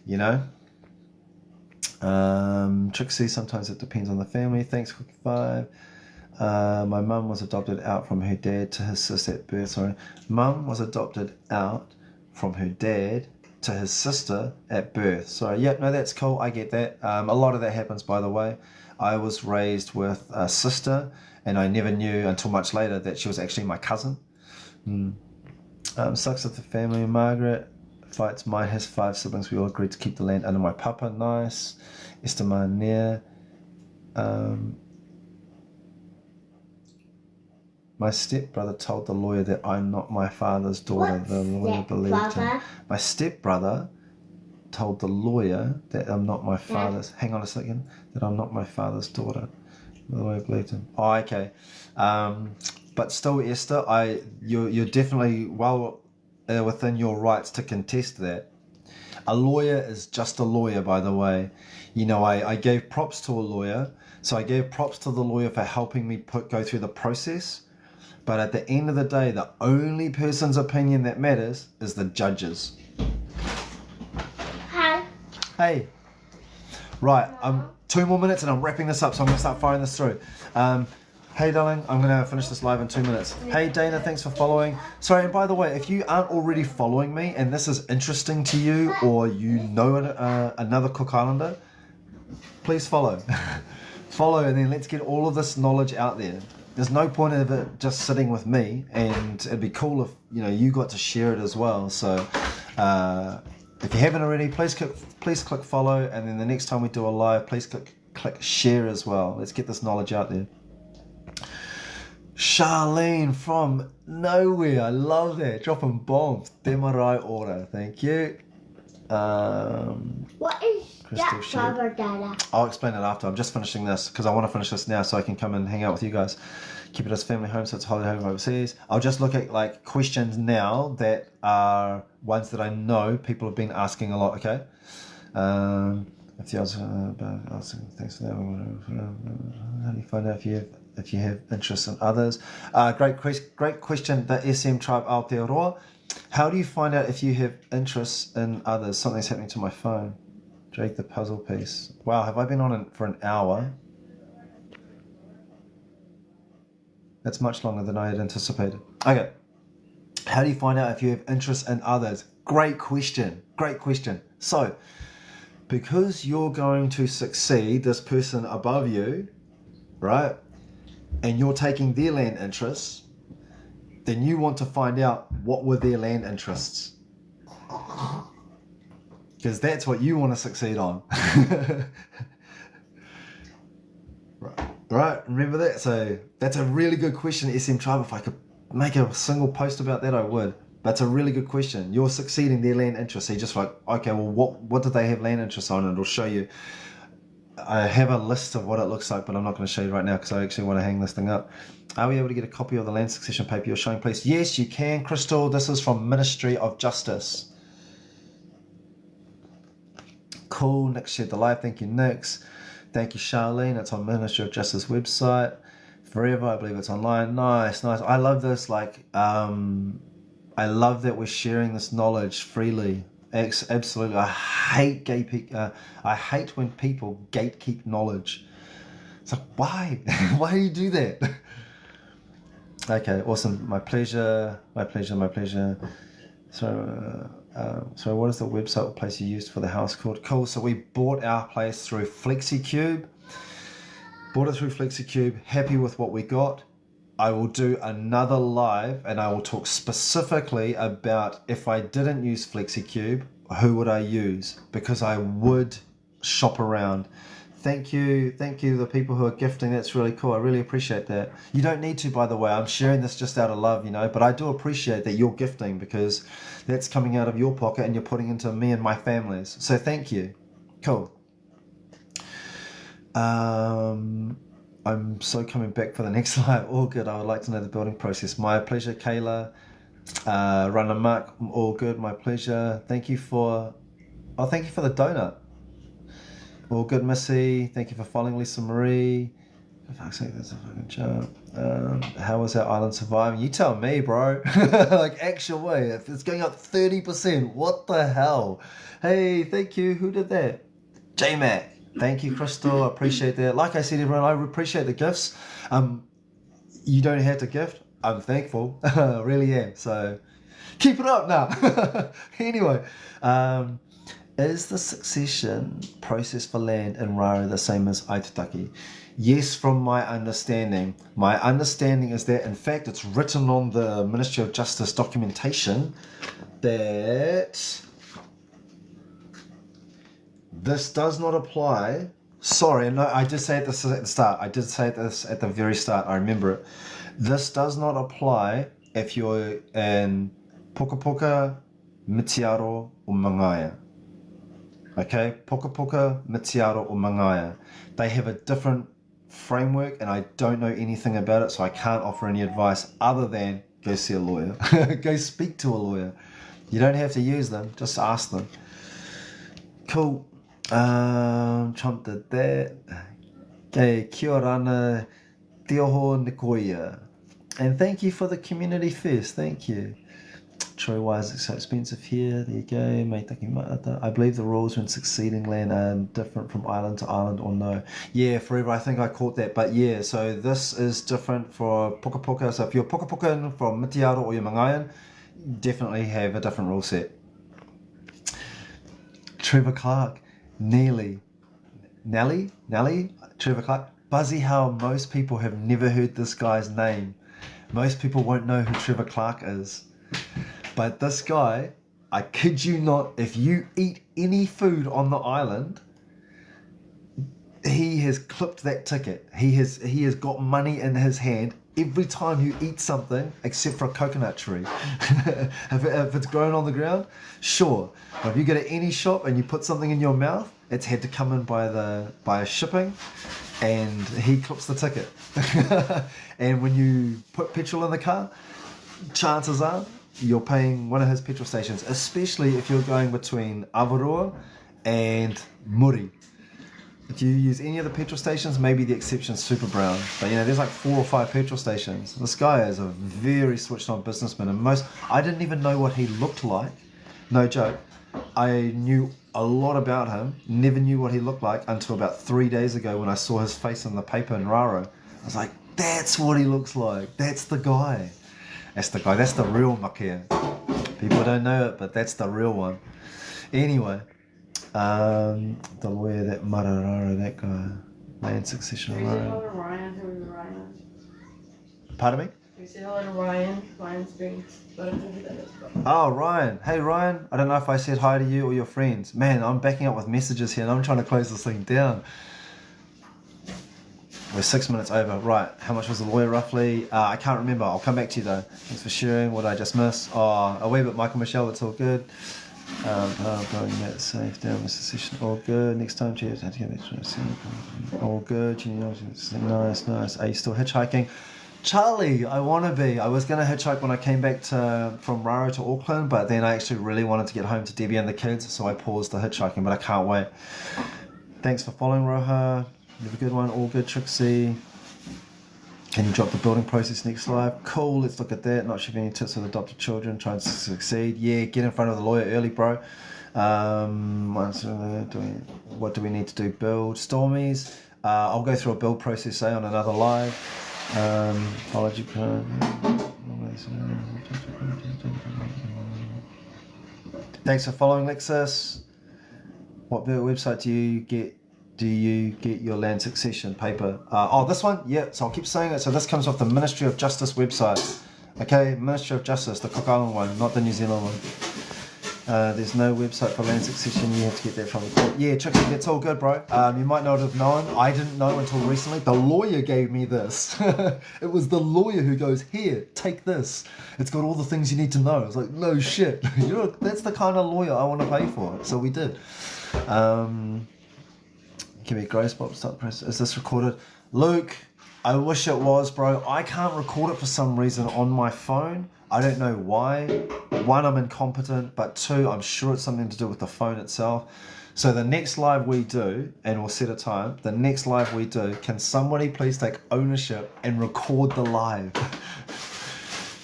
S1: you know. Trixie, sometimes it depends on the family. Thanks, Quick 5. My mum was adopted out from her dad to his sister at birth. Sorry, mum was adopted out from her dad to his sister at birth. Sorry, yep, no, that's cool. I get that. A lot of that happens, by the way. I was raised with a sister, and I never knew until much later that she was actually my cousin. Sucks with the family. Margaret fights. Mine has 5 siblings. We all agreed to keep the land under my papa. Nice. Esteban near. My stepbrother told the lawyer that I'm not my father's daughter. The lawyer believed him. My stepbrother told the lawyer that I'm not my father's. Hang on a second. That I'm not my father's daughter. The lawyer believed him. Oh, okay. But still, Esther, you're definitely well within your rights to contest that. A lawyer is just a lawyer, by the way. You know, I gave props to a lawyer. So I gave props to the lawyer for helping me go through the process. But at the end of the day, the only person's opinion that matters is the judge's.
S3: Hi.
S1: Hey. Right, 2 more minutes and I'm wrapping this up, so I'm going to start firing this through. Hey, darling, I'm going to finish this live in 2 minutes. Hey, Dana, thanks for following. Sorry, and by the way, if you aren't already following me and this is interesting to you or you know another Cook Islander, please follow. Follow, and then let's get all of this knowledge out there. There's no point of it just sitting with me, and it'd be cool if you got to share it as well. So if you haven't already, please click follow, and then the next time we do a live, please click share as well. Let's get this knowledge out there. Charlene from nowhere, I love that, dropping bombs. Demarai order, thank you.
S3: What is that, Father Dada?
S1: I'll explain it after. I'm just finishing this because I want to finish this now so I can come and hang out with you guys. Keep it as family home, so it's holiday home overseas. I'll just look at like questions now that are ones that I know people have been asking a lot. Okay. If the odds, thanks for that. How do you find out if you have interest in others? Great question. The SM tribe Aotearoa. How do you find out if you have interests in others? Something's happening to my phone. Drake the puzzle piece. Wow, have I been on it for an hour? That's much longer than I had anticipated. Okay. How do you find out if you have interest in others? Great question. Great question. So, because you're going to succeed this person above you, right? And you're taking their land interests, then you want to find out what were their land interests. Because that's what you want to succeed on. Right, remember that? So that's a really good question, SM Tribe. If I could make a single post about that, I would. That's a really good question. You're succeeding their land interest. So you're just like, okay, well, what do they have land interest on? And it'll show you. I have a list of what it looks like, but I'm not going to show you right now because I actually want to hang this thing up. Are we able to get a copy of the land succession paper you're showing, please? Yes, you can, Crystal. This is from Ministry of Justice. Cool. Nick shared the live. Thank you, Nix. Thank you, Charlene. It's on Ministry of Justice website. Forever, I believe it's online. Nice, nice. I love this. Like, I love that we're sharing this knowledge freely. Absolutely. I hate I hate when people gatekeep knowledge. It's like, why? Why do you do that? Okay, awesome. My pleasure. My pleasure. My pleasure. So, what is the website or place you used for the house called? Cool. So we bought our place through FlexiCube. Bought it through FlexiCube. Happy with what we got. I will do another live and I will talk specifically about if I didn't use FlexiCube, who would I use? Because I would shop around. Thank you, the people who are gifting. That's really cool. I really appreciate that. You don't need to, by the way. I'm sharing this just out of love, you know, but I do appreciate that you're gifting because that's coming out of your pocket and you're putting into me and my family's. So thank you. Cool. I'm so coming back for the next live. All good. I would like to know the building process. My pleasure, Kayla. Run amok. All good. My pleasure. Thank you for the donut. All good, Missy. Thank you for following, Lisa Marie. For fuck's sake, that's a fucking joke. How was our island surviving? You tell me, bro. Like, actual way. If it's going up 30%, what the hell? Hey, thank you. Who did that? J-Mac. Thank you, Crystal. I appreciate that. Like I said, everyone, I appreciate the gifts. You don't have to gift. I'm thankful. I really am. So keep it up now. Anyway, is the succession process for land in Raro the same as Aitutaki? Yes, from my understanding. My understanding is that, in fact, it's written on the Ministry of Justice documentation that this does not apply. Sorry, no, I did say this at the start. I did say this at the very start. I remember it. This does not apply if you're in Puka Puka, Mitiaro, or Mangaya. Okay, Puka Puka, Mitiaro, or Mangaya. They have a different framework, and I don't know anything about it, so I can't offer any advice other than go see a lawyer. Go speak to a lawyer. You don't have to use them, just ask them. Cool. Trump did that. Okay, kia orana, te oho nikoia. And thank you for the community fest, thank you. Troy, why is it so expensive here? There you go, Meitaki Mata. I believe the rules when succeeding land are different from island to island or no. Yeah, forever, I think I caught that. But yeah, so this is different for Puka Puka. So if you're Puka Puka from Mitiaro or you're Mangayan, definitely have a different rule set. Trevor Clark. Nelly, Trevor Clark. Buzzy how most people have never heard this guy's name. Most people won't know who Trevor Clark is. But this guy, I kid you not, if you eat any food on the island, he has clipped that ticket. He has got money in his hand every time you eat something except for a coconut tree. if it's grown on the ground, sure. But if you go to any shop and you put something in your mouth, it's had to come in by a shipping, and he clips the ticket. And when you put petrol in the car, chances are you're paying one of his petrol stations, especially if you're going between Avarua and Muri. If you use any of the petrol stations, maybe the exception's Super Brown. But, you know, there's like 4 or 5 petrol stations. This guy is a very switched on businessman. And I didn't even know what he looked like. No joke. I knew a lot about him. Never knew what he looked like until about 3 days ago when I saw his face in the paper in Raro. I was like, that's what he looks like. That's the guy. That's the guy. That's the real Makia. People don't know it, but that's the real one. Anyway. The lawyer, that Mararara, that guy, land succession.
S2: We said hello to Ryan, who is Ryan?
S1: Pardon me?
S2: We said hello to Ryan. Ryan's doing.
S1: Oh, Ryan. Hey, Ryan. I don't know if I said hi to you or your friends. Man, I'm backing up with messages here and I'm trying to close this thing down. We're 6 minutes over. Right, how much was the lawyer roughly? I can't remember. I'll come back to you though. Thanks for sharing. What did I just miss? Oh, a wee bit, Michael Michelle. It's all good. Going that safe down the session. All good. Next time, cheers. All good. Nice. Are you still hitchhiking? Charlie, I want to be. I was going to hitchhike when I came back from Raro to Auckland, but then I actually really wanted to get home to Debbie and the kids, so I paused the hitchhiking, but I can't wait. Thanks for following, Roha. You have a good one. All good, Trixie. Can you drop the building process next live? Cool, let's look at that. Not sure if any tips with adopted children trying to succeed. Yeah, get in front of the lawyer early, bro. What do we need to do? Build Stormies. I'll go through a build process, say, on another live. Apology. Thanks for following, Lexus. What website do you get your land succession paper? This one? Yeah, so I'll keep saying it. So this comes off the Ministry of Justice website. Okay, Ministry of Justice, the Cook Island one, not the New Zealand one. There's no website for land succession. You have to get that from the court. Yeah, Trixie, that's all good, bro. You might not have known. I didn't know until recently. The lawyer gave me this. It was the lawyer who goes, here, take this. It's got all the things you need to know. I was like, no shit. You know, that's the kind of lawyer I want to pay for. So we did. Give me a grace, Bob. Start the press. Is this recorded? Luke, I wish it was, bro. I can't record it for some reason on my phone. I don't know why. One, I'm incompetent, but two, I'm sure it's something to do with the phone itself. So the next live we do, and we'll set a time, the next live we do, can somebody please take ownership and record the live?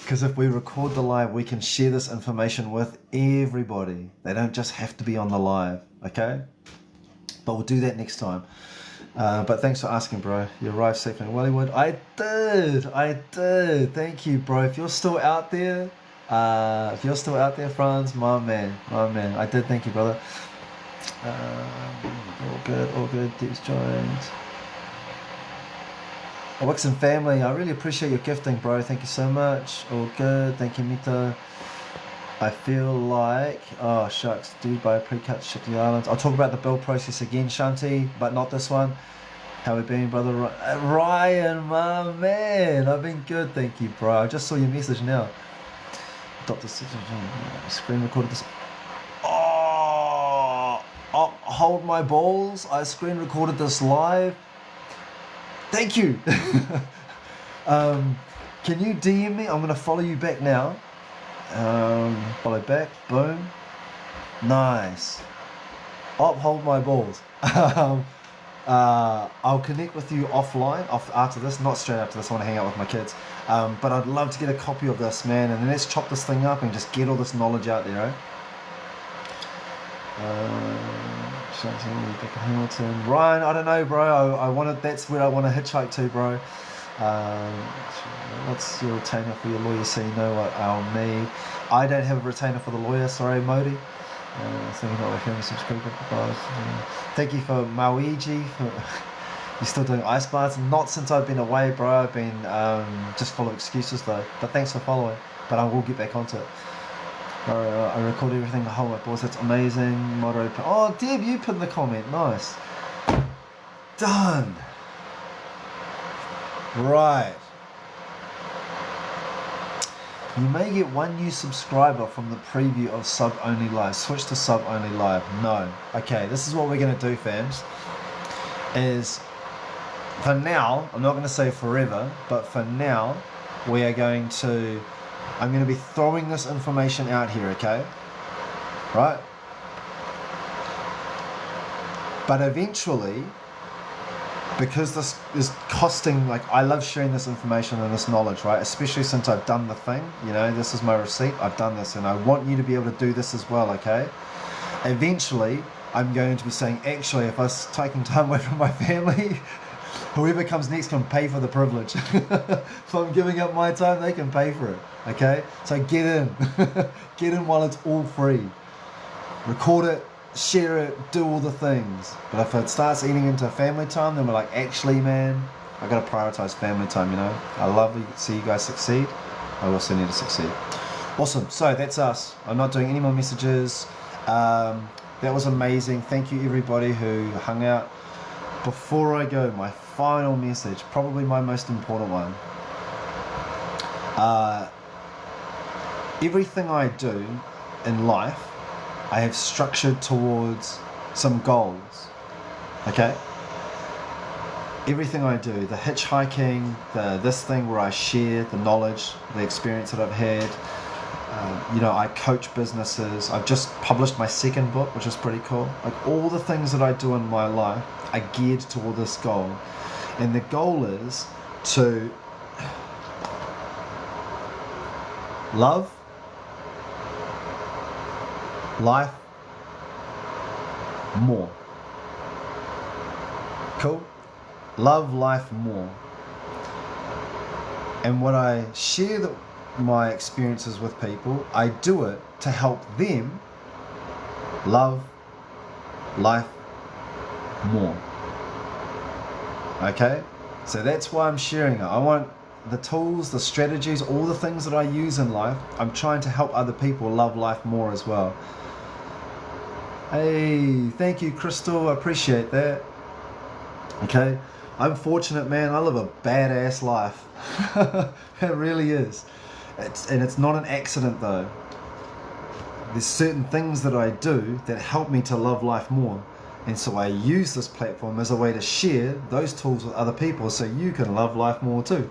S1: Because if we record the live, we can share this information with everybody. They don't just have to be on the live, okay? But we'll do that next time. But thanks for asking, bro. You arrived safely in Wellywood. I did. Thank you, bro. If you're still out there, Franz, my man. I did. Thank you, brother. All good. Deep's joined. Wixon family, I really appreciate your gifting, bro. Thank you so much. All good. Thank you, Mita. I feel like, oh shucks, do buy a pre-cut to ship to the islands. I'll talk about the build process again, Shanti, but not this one. How we been, brother? Ryan, my man. I've been good, thank you, bro. I just saw your message now. Dr. Screen recorded this. Oh, hold my balls. I screen recorded this live. Thank you. Can you DM me? I'm going to follow you back now. Follow back, boom, nice. Hold my balls. I'll connect with you offline, after this, not straight after this. I want to hang out with my kids, but I'd love to get a copy of this, man, and then let's chop this thing up and just get all this knowledge out there, Hamilton. Ryan, I don't know, bro. That's where I want to hitchhike to, bro. What's your retainer for your lawyer so you know what I'll need? I don't have a retainer for the lawyer, sorry, Modi. Thinking about my family subscriber. Thank you for Mauiji. You're still doing ice baths? Not since I've been away, bro. I've been just full of excuses though. But thanks for following. But I will get back onto it. I record everything. Oh my balls, that's amazing. Motto. Oh, Deb, you put in the comment. Nice. Done. Right. You may get one new subscriber from the preview of sub-only live. Switch to sub-only live. No. Okay, this is what we're going to do, fams. Is, for now, I'm not going to say forever, but for now, we are going to, I'm going to be throwing this information out here, okay? Right? But eventually, because this is costing, like, I love sharing this information and this knowledge, right? Especially since I've done the thing, you know, this is my receipt, I've done this, and I want you to be able to do this as well, okay? Eventually, I'm going to be saying, actually, if I was taking time away from my family, whoever comes next can pay for the privilege. If I'm giving up my time, they can pay for it, okay? So get in. Get in while it's all free. Record it, share it, do all the things. But if it starts eating into family time, then we're like, actually, man, I gotta prioritize family time, you know? I love to see you guys succeed. I also need to succeed. Awesome, so that's us. I'm not doing any more messages. That was amazing. Thank you everybody who hung out. before I go, my final message, probably my most important one. Everything I do in life, I have structured towards some goals. Okay? Everything I do, the hitchhiking, this thing where I share the knowledge, the experience that I've had. I coach businesses. I've just published my second book, which is pretty cool. Like all the things that I do in my life are geared toward this goal. And the goal is to love life more. Cool? Love life more. And when I share my experiences with people, I do it to help them love life more. Okay? So that's why I'm sharing it. I want the tools, the strategies, all the things that I use in life, I'm trying to help other people love life more as well. Hey, thank you, Crystal. I appreciate that. Okay? I'm fortunate, man. I live a badass life. It really is. It's not an accident though. There's certain things that I do that help me to love life more. And so I use this platform as a way to share those tools with other people so you can love life more too.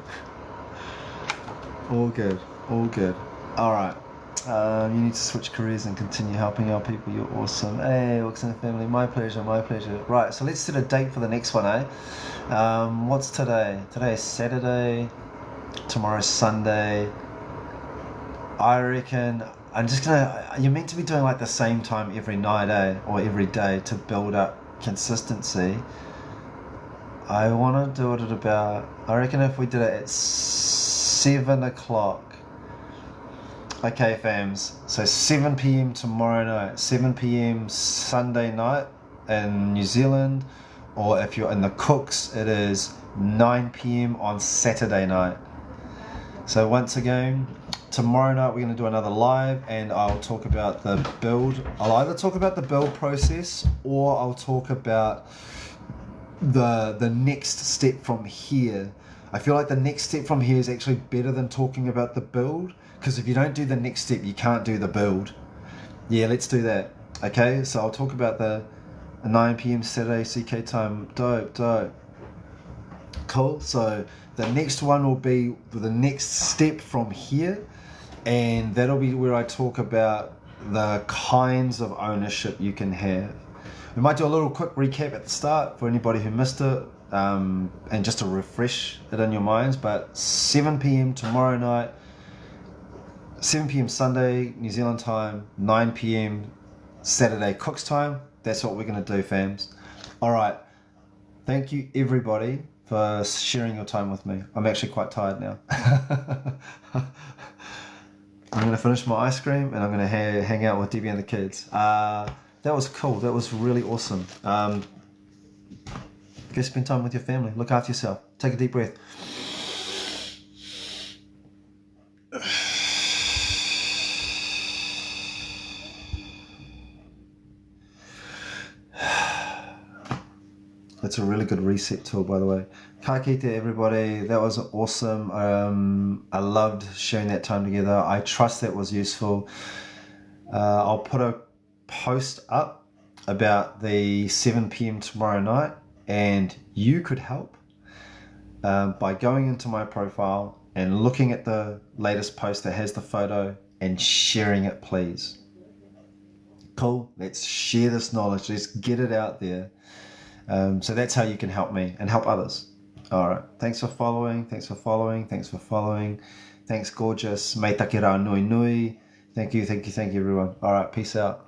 S1: All good, all good. Alright, you need to switch careers and continue helping our people. You're awesome. Hey, Works in the Family, my pleasure, my pleasure. Right, so let's set a date for the next one, eh? What's today? Today is Saturday, tomorrow's Sunday. I reckon you're meant to be doing like the same time every night, eh? Or every day to build up consistency. I want to do it at about, I reckon if we did it at 7 o'clock. Okay, fams. So 7 p.m. tomorrow night, 7 p.m. Sunday night in New Zealand. Or if you're in the Cooks, it is 9 p.m. on Saturday night. So once again, tomorrow night we're going to do another live and I'll talk about the build. I'll either talk about the build process or I'll talk about the next step from here. I feel like the next step from here is actually better than talking about the build, because if you don't do the next step, you can't do the build. Yeah, let's do that. Okay, so I'll talk about the 9 p.m. Saturday CK time. Dope. Cool. So the next one will be the next step from here, and that'll be where I talk about the kinds of ownership you can have. We might do a little quick recap at the start for anybody who missed it, and just to refresh it in your minds. But 7 p.m. tomorrow night, 7 p.m. Sunday New Zealand time, 9 p.m. Saturday Cook's time. That's what we're going to do, fams. All right. Thank you, everybody, for sharing your time with me. I'm actually quite tired now. I'm going to finish my ice cream and I'm going to hang out with Debbie and the kids. That was cool. That was really awesome. Go spend time with your family. Look after yourself. Take a deep breath. That's a really good reset tool, by the way. Ka kite, everybody. That was awesome. I loved sharing that time together. I trust that was useful. I'll put a post up about the 7 p.m. tomorrow night, and you could help by going into my profile and looking at the latest post that has the photo and sharing it, please. Cool. Let's share this knowledge. Let's get it out there. So that's how you can help me and help others. All right. Thanks for following. Thanks, gorgeous. Mei take rā nui nui. Thank you, everyone. All right. Peace out.